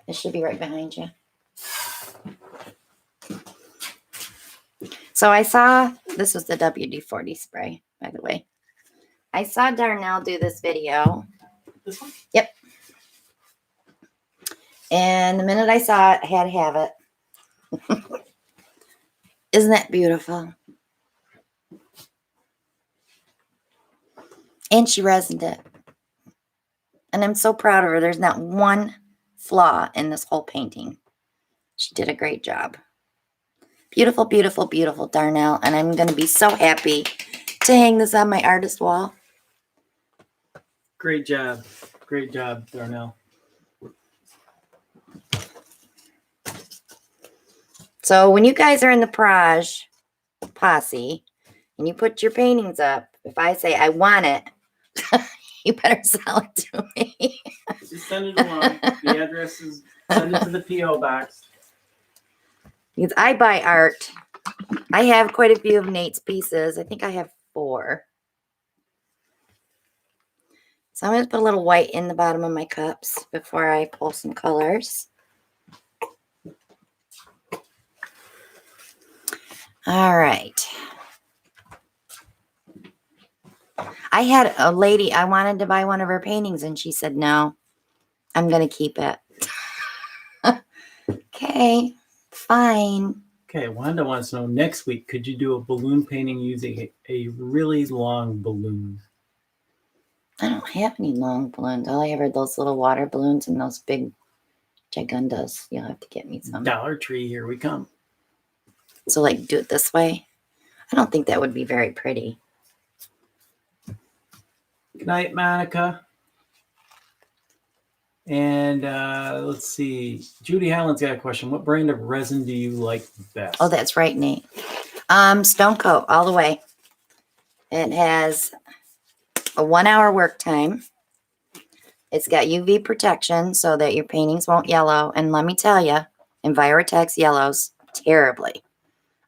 It should be right behind you. So I saw, this was the WD-40 spray, by the way. I saw Darnell do this video. This one? Yep. And the minute I saw it, I had to have it. Isn't that beautiful? And she resined it. And I'm so proud of her. There's not one flaw in this whole painting. She did a great job. Beautiful, beautiful, beautiful, Darnell. And I'm going to be so happy to hang this on my artist wall. Great job. Great job, Darnell. So when you guys are in the posse and you put your paintings up, if I say I want it, you better sell it to me. Just send it along. The address is, send it to the P.O. box. Because I buy art. I have quite a few of Nate's pieces. I think I have 4. So I'm going to put a little white in the bottom of my cups before I pull some colors. All right. I had a lady, I wanted to buy one of her paintings, and she said, no, I'm going to keep it. Okay, fine. Okay, Wanda wants to know, next week, could you do a balloon painting using a really long balloon? I don't have any long balloons. All I have are those little water balloons and those big gigundas. You'll have to get me some. Dollar Tree, here we come. So like do it this way. I don't think that would be very pretty. Good night, Monica. And let's see. Judy Highland's got a question. What brand of resin do you like best? Oh, that's right, Nate. Stone Coat all the way. It has a 1 hour work time. It's got UV protection so that your paintings won't yellow. And let me tell you, Envirotex yellows terribly.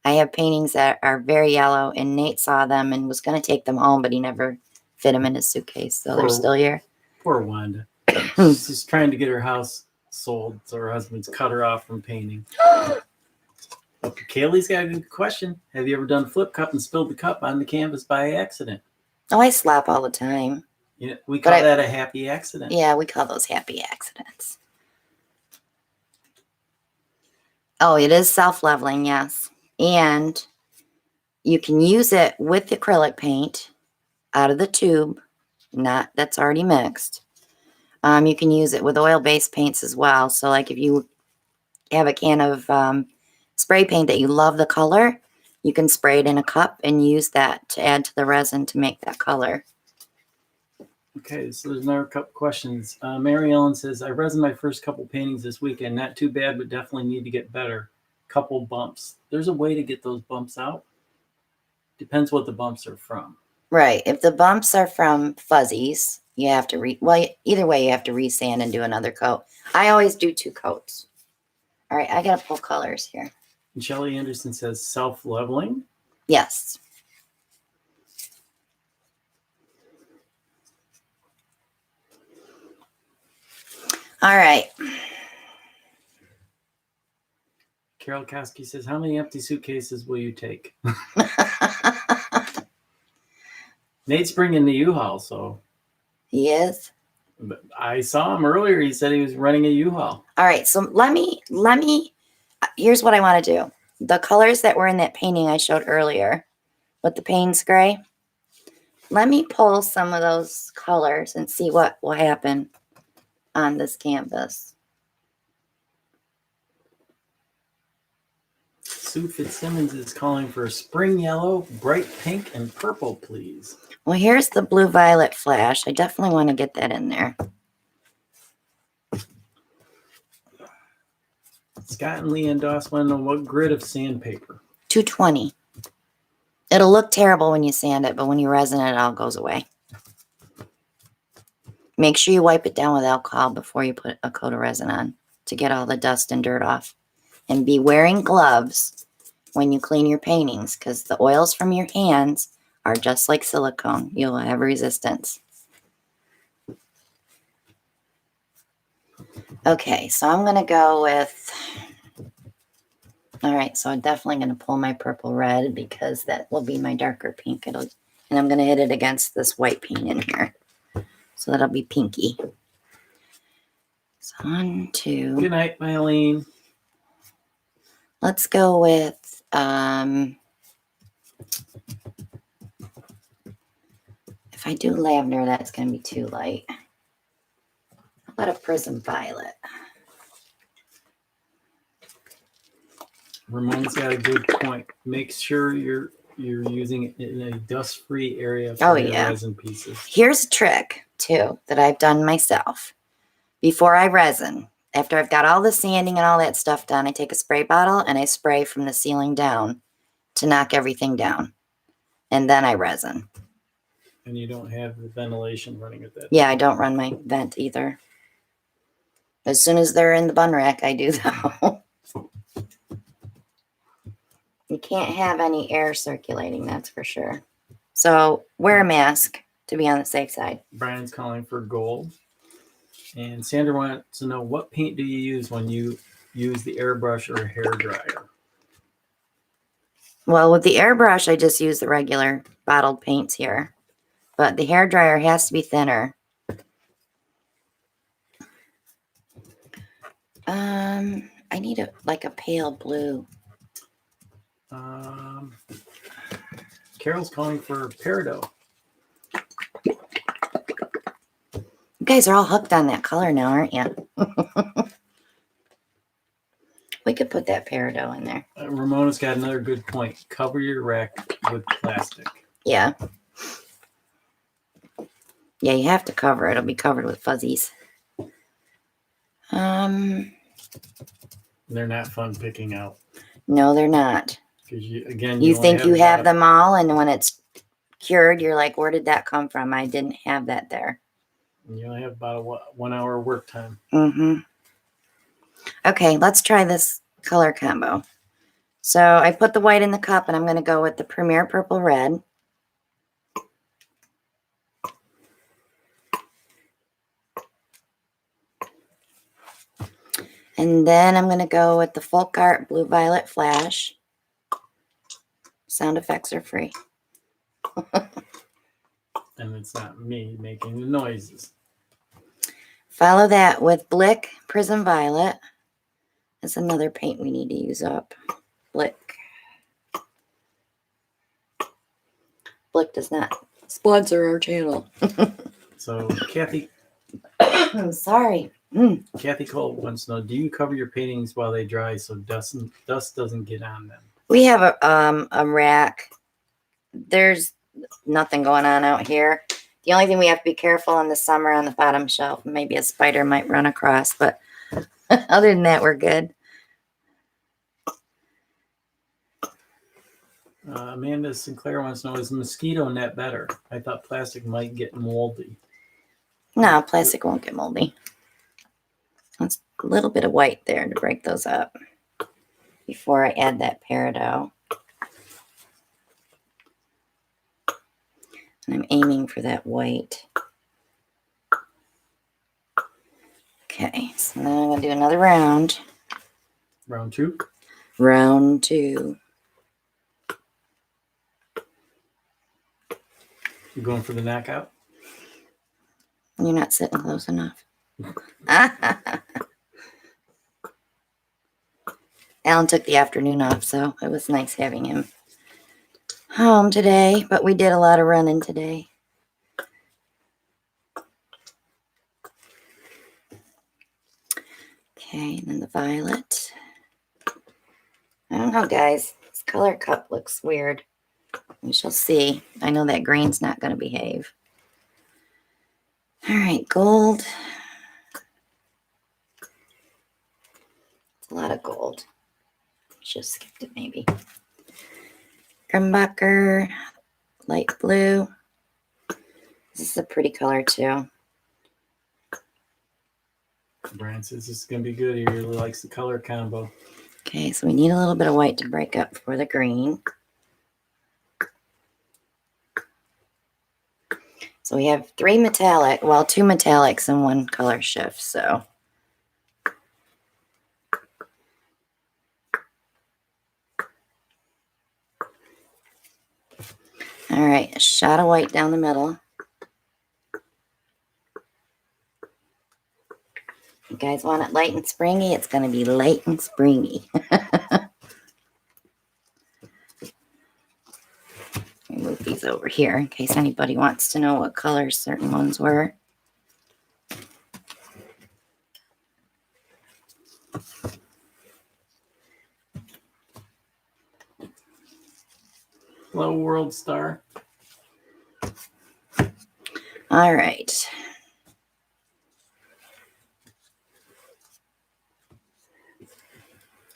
I have paintings that are very yellow, and Nate saw them and was going to take them home, but he never fit them in his suitcase. So they're still here. Poor Wanda. She's just trying to get her house sold, so her husband's cut her off from painting. Okay, Kaylee's got a good question. Have you ever done a flip cup and spilled the cup on the canvas by accident? Oh, I slap all the time. Yeah, we call that a happy accident. Yeah, we call those happy accidents. Oh, it is self-leveling, yes. And you can use it with acrylic paint out of the tube, not that's already mixed. You can use it with oil-based paints as well. So like if you have a can of spray paint that you love the color, you can spray it in a cup and use that to add to the resin to make that color. Okay, so there's another couple questions. Mary Ellen says, I resin my first couple paintings this weekend. Not too bad, but definitely need to get better. Couple bumps. There's a way to get those bumps out. Depends what the bumps are from. Right. If the bumps are from fuzzies, you have to well, either way, you have to resand and do another coat. I always do 2 coats. All right, I got to pull colors here. And Shelly Anderson says self-leveling. Yes. All right. Carol Koski says, how many empty suitcases will you take? Nate's bringing the U-Haul, so. He is. But I saw him earlier. He said he was running a U-Haul. All right, so let me, here's what I want to do. The colors that were in that painting I showed earlier with the Payne's gray, let me pull some of those colors and see what will happen on this canvas. Sue Fitzsimmons is calling for spring yellow, bright pink, and purple, please. Well, here's the blue violet flash. I definitely want to get that in there. Scott and Lee and Doss want to know what grit of sandpaper. 220. It'll look terrible when you sand it, but when you resin it, it all goes away. Make sure you wipe it down with alcohol before you put a coat of resin on to get all the dust and dirt off. And be wearing gloves when you clean your paintings, because the oils from your hands are just like silicone. You'll have resistance. Okay, so I'm going to go with, all right, so I'm definitely going to pull my purple red because that will be my darker pink. And I'm going to hit it against this white paint in here. So that'll be pinky. So 1, 2. Good night, Mylene. Let's go with, if I do lavender, that's going to be too light. How about a prism violet? Ramon's got a good point. Make sure you're using it in a dust-free area for your resin pieces. Here's a trick, too, that I've done myself. Before I resin, after I've got all the sanding and all that stuff done, I take a spray bottle and I spray from the ceiling down to knock everything down. And then I resin. And you don't have the ventilation running at that. Yeah, I don't run my vent either. As soon as they're in the bun rack, I do though. You can't have any air circulating, that's for sure. So wear a mask to be on the safe side. Brian's calling for gold. And Sandra wants to know, what paint do you use when you use the airbrush or hair dryer? Well, with the airbrush, I just use the regular bottled paints here. But the hair dryer has to be thinner. I need like a pale blue. Carol's calling for peridot. You guys are all hooked on that color now, aren't you? We could put that peridot in there. Ramona's got another good point. Cover your rack with plastic. Yeah. Yeah, you have to cover it. It'll be covered with fuzzies. They're not fun picking out. No, they're not. Because you You only think you have about them all, and when it's cured, you're like, where did that come from? I didn't have that there. You only have about a 1 hour work time. Mm-hmm. Okay, let's try this color combo. So I put the white in the cup, and I'm going to go with the Premier Purple Red. And then I'm going to go with the Folk Art Blue Violet Flash. Sound effects are free. And it's not me making the noises. Follow that with Blick Prism Violet. That's another paint we need to use up. Blick. Blick does not sponsor our channel. So Kathy I'm sorry. Kathy Cole wants to know, do you cover your paintings while they dry so dust doesn't get on them? We have a rack. There's nothing going on out here. The only thing we have to be careful in the summer on the bottom shelf, maybe a spider might run across, but other than that, we're good. Amanda Sinclair wants to know, is mosquito net better? I thought plastic might get moldy. No, plastic won't get moldy. That's a little bit of white there to break those up before I add that peridot. And I'm aiming for that white. Okay, so then I'm going to do another round. Round two? Round two. You going for the knockout? You're not sitting close enough. Alan took the afternoon off, so it was nice having him home today, but we did a lot of running today. Okay, and then the violet. I don't know, guys. This color cup looks weird. We shall see. I know that green's not going to behave. All right, gold. It's a lot of gold. Just skipped it, maybe. Grumbacher, light blue. This is a pretty color, too. Brian says this is going to be good. He really likes the color combo. Okay, so we need a little bit of white to break up for the green. So we have two metallics and one color shift, so. All right, a shot of white down the middle. You guys want it light and springy? It's going to be light and springy. Move these over here in case anybody wants to know what colors certain ones were. Hello, World Star. All right.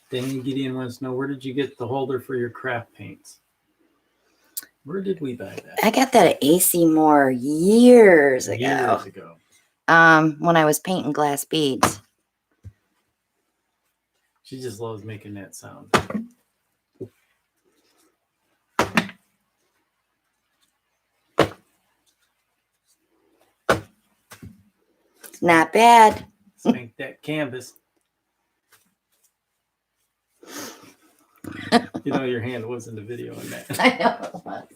Danny Gideon wants to know, where did you get the holder for your craft paints? Where did we buy that? I got that at AC Moore years ago. Years ago. When I was painting glass beads. She just loves making that sound. Not bad. Spank that canvas. You know your hand was in the video in that. I know.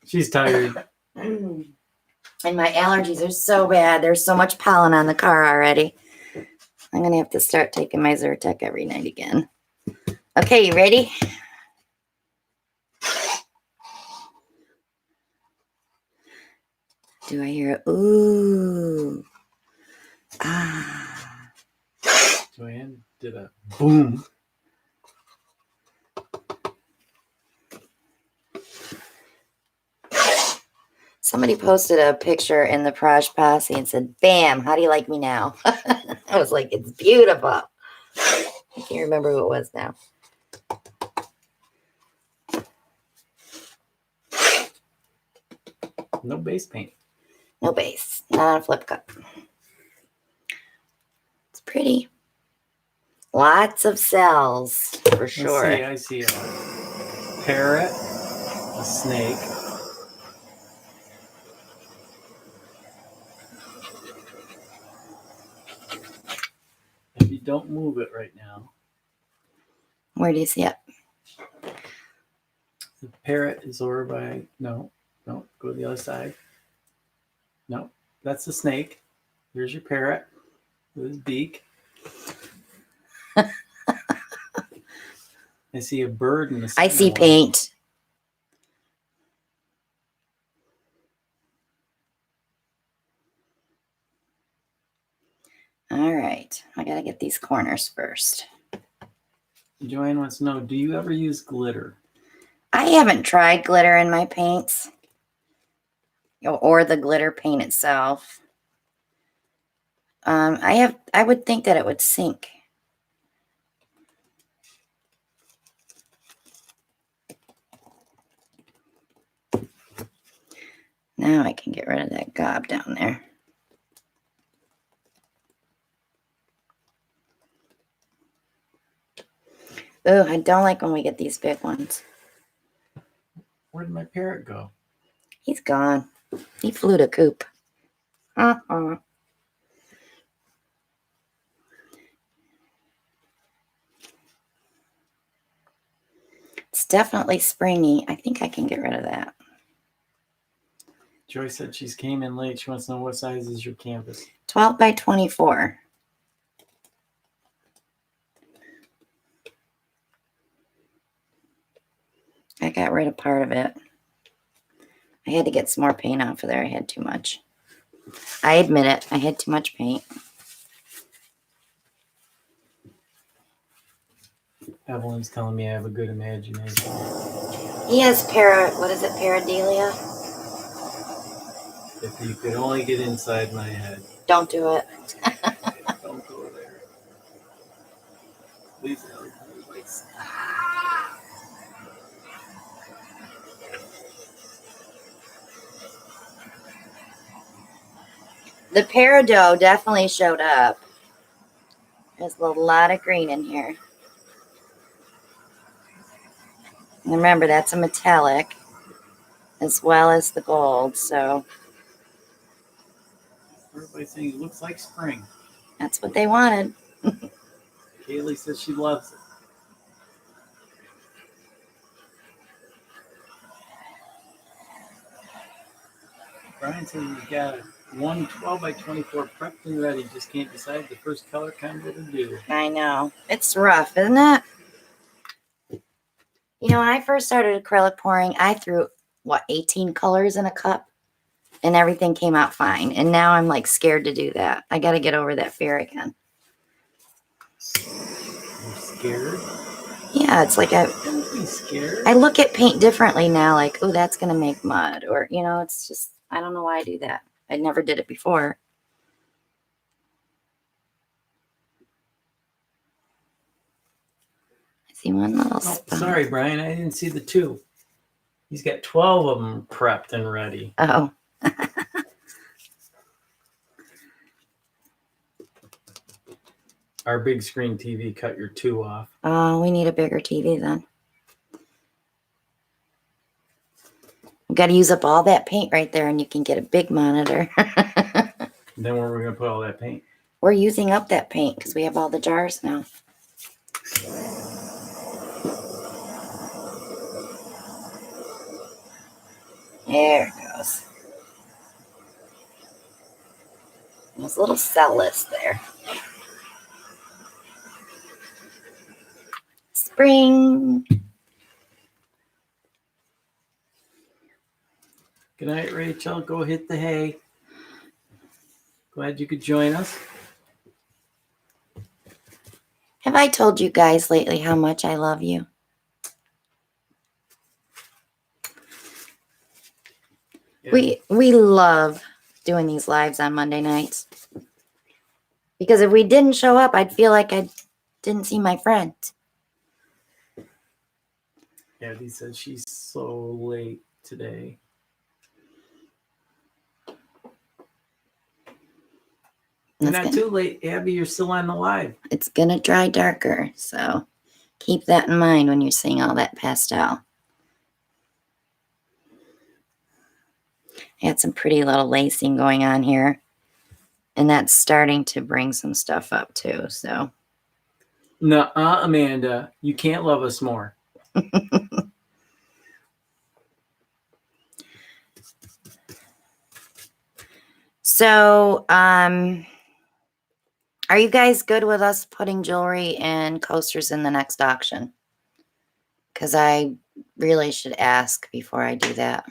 She's tired. And my allergies are so bad. There's so much pollen on the car already. I'm going to have to start taking my Zyrtec every night again. Okay, you ready? Do I hear it? Ooh. Ah. Joanne did a boom. Somebody posted a picture in the Praj Posse and said, "Bam, how do you like me now?" I was like, "It's beautiful." I can't remember who it was now. No base paint. No base, not on a flip cup. It's pretty. Lots of cells for sure. Let's see. I see a parrot, a snake. If you don't move it right now. Where do you see it? The parrot is over by, no, go to the other side. No, that's the snake. Here's your parrot with his beak. I see a bird in the center. I see one. paint. All right, I gotta get these corners first. Joanne wants to know, do you ever use glitter? I haven't tried glitter in my paints or the glitter paint itself. I would think that it would sink. Now I can get rid of that gob down there. Oh, I don't like when we get these big ones. Where did my parrot go? He's gone. He flew to coop. Uh-uh. It's definitely springy. I think I can get rid of that. Joy said she's came in late. She wants to know what size is your canvas. 12 by 24. I got rid of part of it. I had to get some more paint off of there. I had too much. I admit it. I had too much paint. Evelyn's telling me I have a good imagination. He has what is it, pareidolia? If you could only get inside my head. Don't do it. Don't go there. Please. The peridot definitely showed up. There's a lot of green in here. And remember, that's a metallic as well as the gold, so Everybody's saying it looks like spring. that's what they wanted. Kaylee says she loves it. Brian says he's got one 12 by 24 prepped and ready. Just can't decide the first color combo to do. I know. It's rough, isn't it? You know, when I first started acrylic pouring, I threw, 18 colors in a cup? And everything came out fine. And now I'm like scared to do that. I got to get over that fear again. You're scared? Yeah, it's like Don't be scared. I look at paint differently now. Like, oh, that's going to make mud. Or, it's just, I don't know why I do that. I never did it before. I see one little spot. Sorry, Brian. I didn't see the two. He's got 12 of them prepped and ready. Oh. Our big screen TV cut your two off. Oh, we need a bigger TV then. We've got to use up all that paint right there and you can get a big monitor. Then where are we going to put all that paint? We're using up that paint because we have all the jars now. There it goes. There's a little cell list there. Spring. Good night, Rachel. Go hit the hay. Glad you could join us. Have I told you guys lately how much I love you? Yeah. We love doing these lives on Monday nights. Because if we didn't show up, I'd feel like I didn't see my friend. Abby says she's so late today. You're not too late, Abby. You're still on the live. It's going to dry darker, so keep that in mind when you're seeing all that pastel. I had some pretty little lacing going on here, and that's starting to bring some stuff up too, so. Nuh-uh, Amanda. You can't love us more. So, are you guys good with us putting jewelry and coasters in the next auction? Because I really should ask before I do that.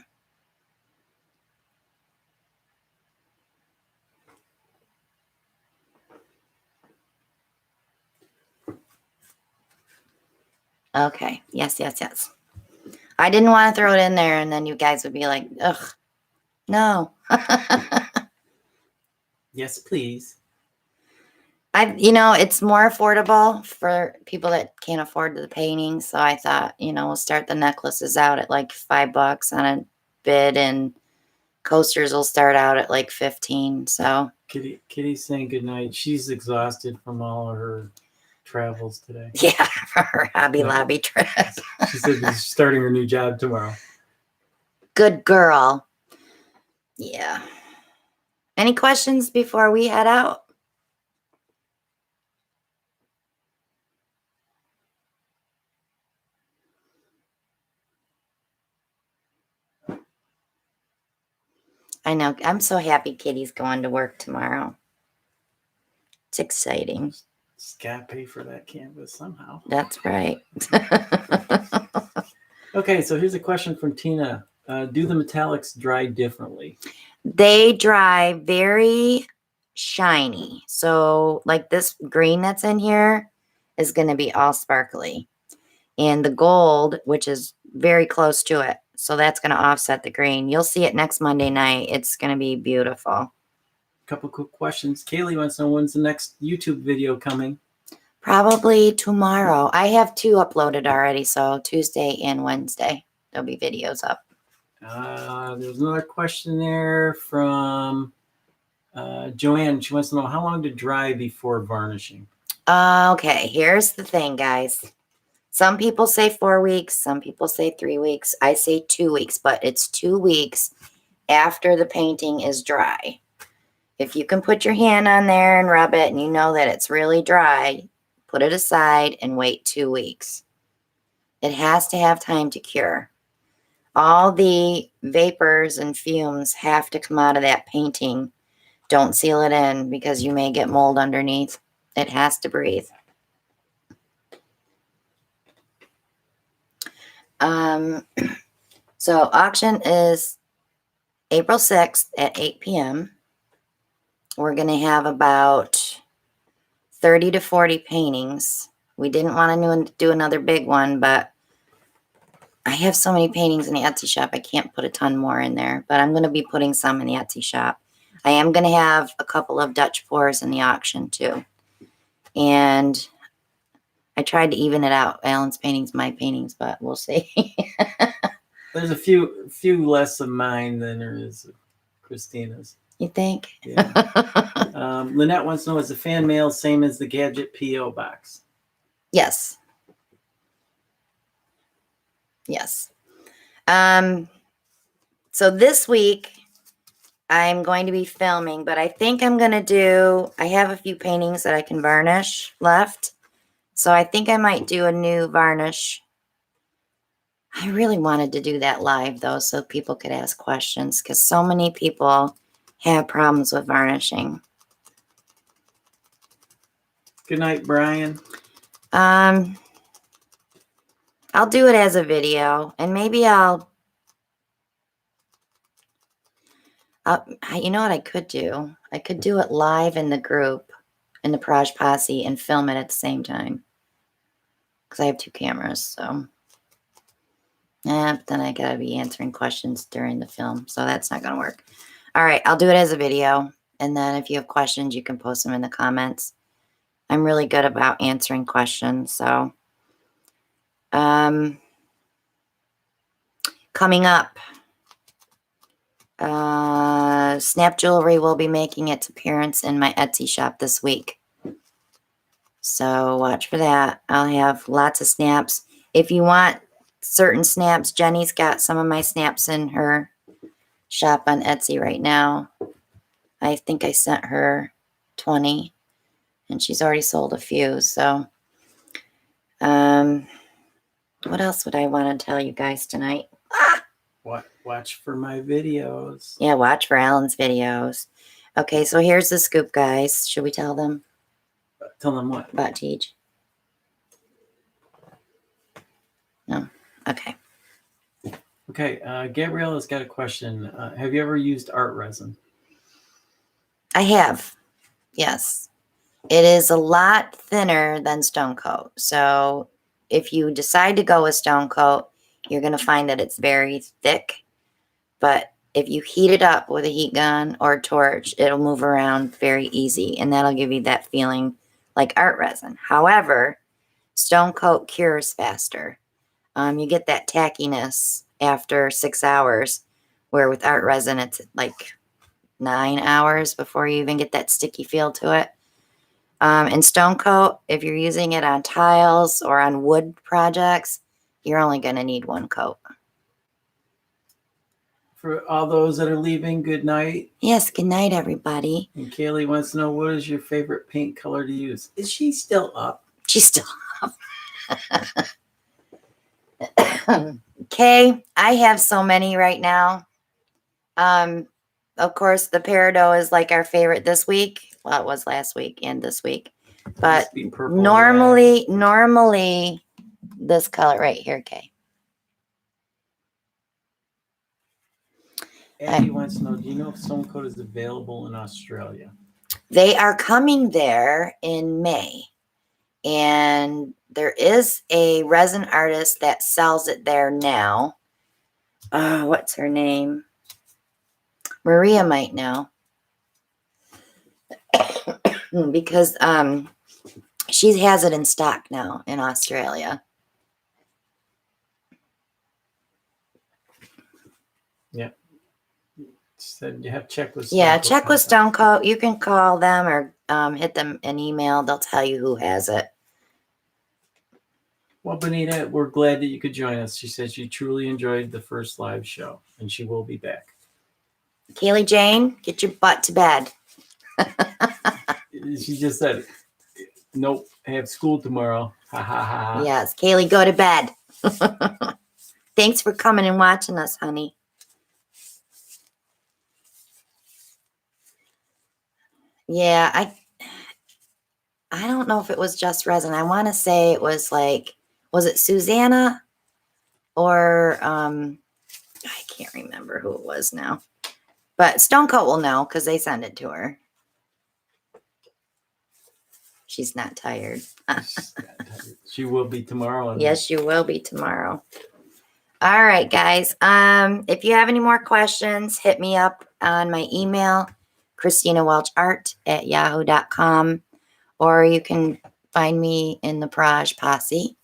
Okay. Yes, yes, yes. I didn't want to throw it in there and then you guys would be like, ugh, no. Yes, please. It's more affordable for people that can't afford the painting. So I thought, we'll start the necklaces out at like $5 on a bid, and coasters will start out at like 15. So Kitty's saying goodnight. She's exhausted from all of her travels today. yeah, for her Hobby Lobby trip. She said she's starting her new job tomorrow. Good girl. Yeah. Any questions before we head out? I know. I'm so happy Kitty's going to work tomorrow. It's exciting. Just gotta pay for that canvas somehow. That's right. Okay, so here's a question from Tina. Do the metallics dry differently? They dry very shiny. So like this green that's in here is going to be all sparkly. And the gold, which is very close to it, so that's going to offset the green. You'll see it next Monday night. It's going to be beautiful. Couple quick questions. Kaylee wants to know, when's the next YouTube video coming? Probably tomorrow. I have 2 uploaded already, so Tuesday and Wednesday there'll be videos up. There's another question there from Joanne. She wants to know how long to dry before varnishing. Okay, here's the thing, guys. Some people say 4 weeks. Some people say 3 weeks. I say 2 weeks, but it's 2 weeks after the painting is dry. If you can put your hand on there and rub it and you know that it's really dry, put it aside and wait 2 weeks. It has to have time to cure. All the vapors and fumes have to come out of that painting. Don't seal it in because you may get mold underneath. It has to breathe. So auction is April 6th at 8 p.m. We're going to have about 30 to 40 paintings. We didn't want to do another big one, but I have so many paintings in the Etsy shop, I can't put a ton more in there, but I'm going to be putting some in the Etsy shop. I am going to have a couple of Dutch pours in the auction too. And I tried to even it out. Alan's paintings, my paintings, but we'll see. There's a few less of mine than there is of Christina's. You think? Yeah. Lynette wants to know, is the fan mail same as the Gadget P.O. box? Yes. Yes. So this week I'm going to be filming, but I think I'm going to I have a few paintings that I can varnish left. So I think I might do a new varnish. I really wanted to do that live though, so people could ask questions because so many people have problems with varnishing. Good night, Brian. I'll do it as a video, and maybe I'll You know what I could do? I could do it live in the group, in the Praj Posse, and film it at the same time. Because I have 2 cameras, so. But then I gotta be answering questions during the film, so that's not gonna work. All right, I'll do it as a video, and then if you have questions, you can post them in the comments. I'm really good about answering questions, so. Coming up, Snap Jewelry will be making its appearance in my Etsy shop this week. So watch for that. I'll have lots of snaps. If you want certain snaps, Jenny's got some of my snaps in her shop on Etsy right now. I think I sent her 20 and she's already sold a few. So what else would I want to tell you guys tonight? Watch for my videos. Yeah, watch for Alan's videos. Okay, so here's the scoop, guys. Should we tell them? Tell them what? About Teach? No? Okay. Okay, Gabriella's got a question. Have you ever used art resin? I have. Yes. It is a lot thinner than Stone Coat. So if you decide to go with Stone Coat, you're going to find that it's very thick. But if you heat it up with a heat gun or a torch, it'll move around very easy. And that'll give you that feeling like art resin. However, Stone Coat cures faster. You get that tackiness after 6 hours, where with art resin, it's like 9 hours before you even get that sticky feel to it. And Stone Coat, if you're using it on tiles or on wood projects, you're only going to need 1 coat. For all those that are leaving, good night. Yes, good night, everybody. And Kaylee wants to know, what is your favorite paint color to use? Is she still up? She's still up. Okay, I have so many right now. Of course, the Peridot is like our favorite this week. Well, it was last week and this week. But normally this color right here, Kay. Abby wants to know, do you know if Stone Coat is available in Australia? They are coming there in May. And there is a resin artist that sells it there now. What's her name? Maria might know. Because she has it in stock now in Australia. Yeah. Said you have to check with Stone Coat. Check with Stone Coat. You can call them or hit them an email. They'll tell you who has it. Well, Benita, we're glad that you could join us. She said she truly enjoyed the first live show, and she will be back. Kaylee Jane, get your butt to bed. She just said, nope, I have school tomorrow. Ha, ha, ha. Yes, Kaylee, go to bed. Thanks for coming and watching us, honey. Yeah, I don't know if it was just resin. I want to say it was like, was it Susanna or I can't remember who it was now. But Stone Coat will know because they send it to her. She's not tired. She will be tomorrow. Yes, you will be tomorrow. All right, guys. If you have any more questions, hit me up on my email, ChristinaWelchArt@yahoo.com, or you can find me in the Praj Posse.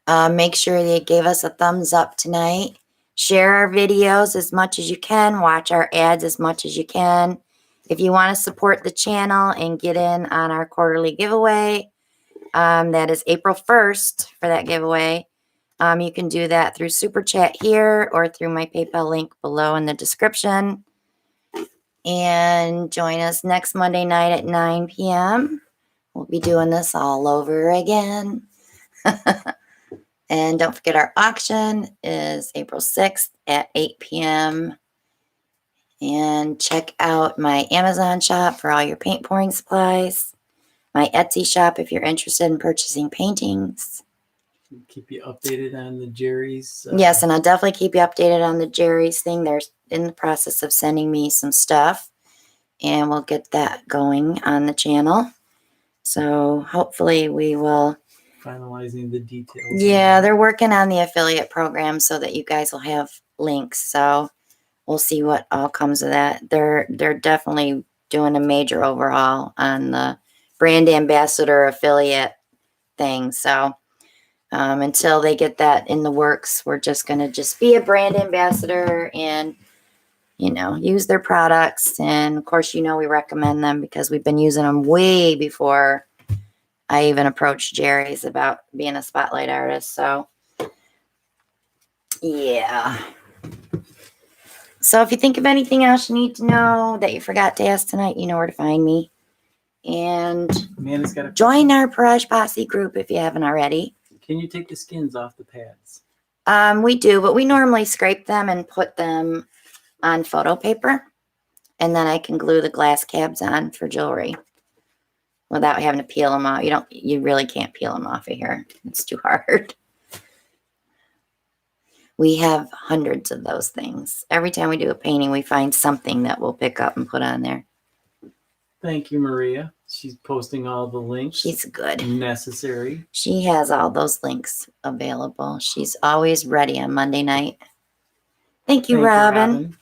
Make sure that you gave us a thumbs up tonight. Share our videos as much as you can. Watch our ads as much as you can. If you want to support the channel and get in on our quarterly giveaway, that is April 1st for that giveaway. You can do that through Super Chat here or through my PayPal link below in the description. And join us next Monday night at 9 p.m. We'll be doing this all over again. And don't forget our auction is April 6th at 8 p.m. And check out my Amazon shop for all your paint pouring supplies. My Etsy shop if you're interested in purchasing paintings. Keep you updated on the Jerry's. Yes, and I'll definitely keep you updated on the Jerry's thing. They're in the process of sending me some stuff, and we'll get that going on the channel. So hopefully we will. Finalizing the details. Yeah, they're working on the affiliate program so that you guys will have links. So we'll see what all comes of that. They're definitely doing a major overhaul on the brand ambassador affiliate thing. So until they get that in the works, we're just going to just be a brand ambassador and, you know, use their products. And of course, you know, we recommend them because we've been using them way before I even approached Jerry's about being a spotlight artist. So yeah. So if you think of anything else you need to know that you forgot to ask tonight, you know where to find me. And Amanda's got a join our Parage Posse group if you haven't already. Can you take the skins off the pads? We do, but we normally scrape them and put them on photo paper. And then I can glue the glass cabs on for jewelry without having to peel them off. You really can't peel them off of here. It's too hard. We have hundreds of those things. Every time we do a painting, we find something that we'll pick up and put on there. Thank you, Maria. She's posting all the links. She's good. Necessary. She has all those links available. She's always ready on Monday night. Thank you, Robin.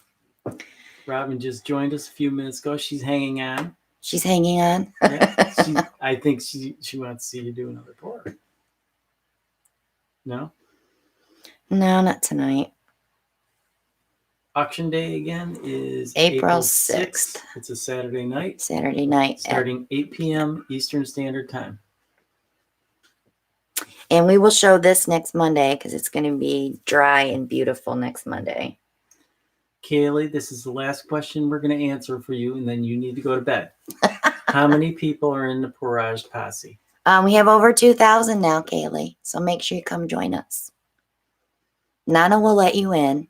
Robin just joined us a few minutes ago. She's hanging on. She's hanging on. Yeah, I think she wants to see you do another pour. No? No, not tonight. Auction day again is April 6th. It's a Saturday night. Saturday night. Starting 8 p.m. Eastern Standard Time. And we will show this next Monday because it's going to be dry and beautiful next Monday. Kaylee, this is the last question we're going to answer for you, and then you need to go to bed. How many people are in the Parage Posse? We have over 2,000 now, Kaylee. So make sure you come join us. Nana will let you in.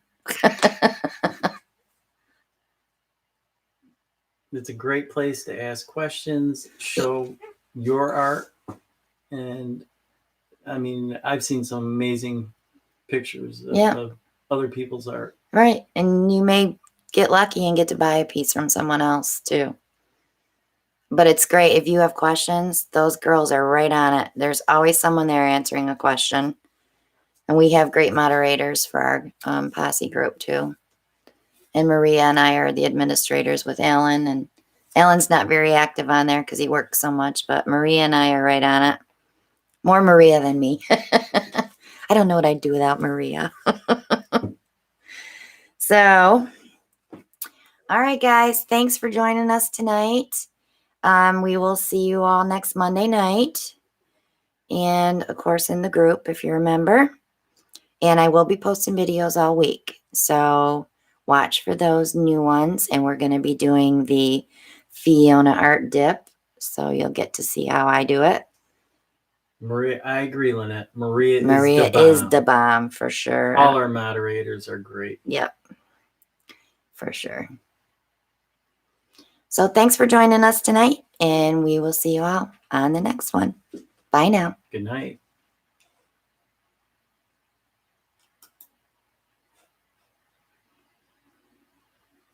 It's a great place to ask questions, show your art. And I mean, I've seen some amazing pictures of other people's art. Right. And you may get lucky and get to buy a piece from someone else too. But it's great. If you have questions, those girls are right on it. There's always someone there answering a question. And we have great moderators for our posse group too. And Maria and I are the administrators with Alan. And Alan's not very active on there because he works so much. But Maria and I are right on it. More Maria than me. I don't know what I'd do without Maria. So, all right, guys. Thanks for joining us tonight. We will see you all next Monday night. And, of course, in the group, if you're a member. And I will be posting videos all week. So, watch for those new ones. And we're going to be doing the Fiona art dip. So, you'll get to see how I do it. Maria, I agree, Lynette. Maria is the bomb for sure. All our moderators are great. Yep. For sure. So thanks for joining us tonight, and we will see you all on the next one. Bye now. Good night.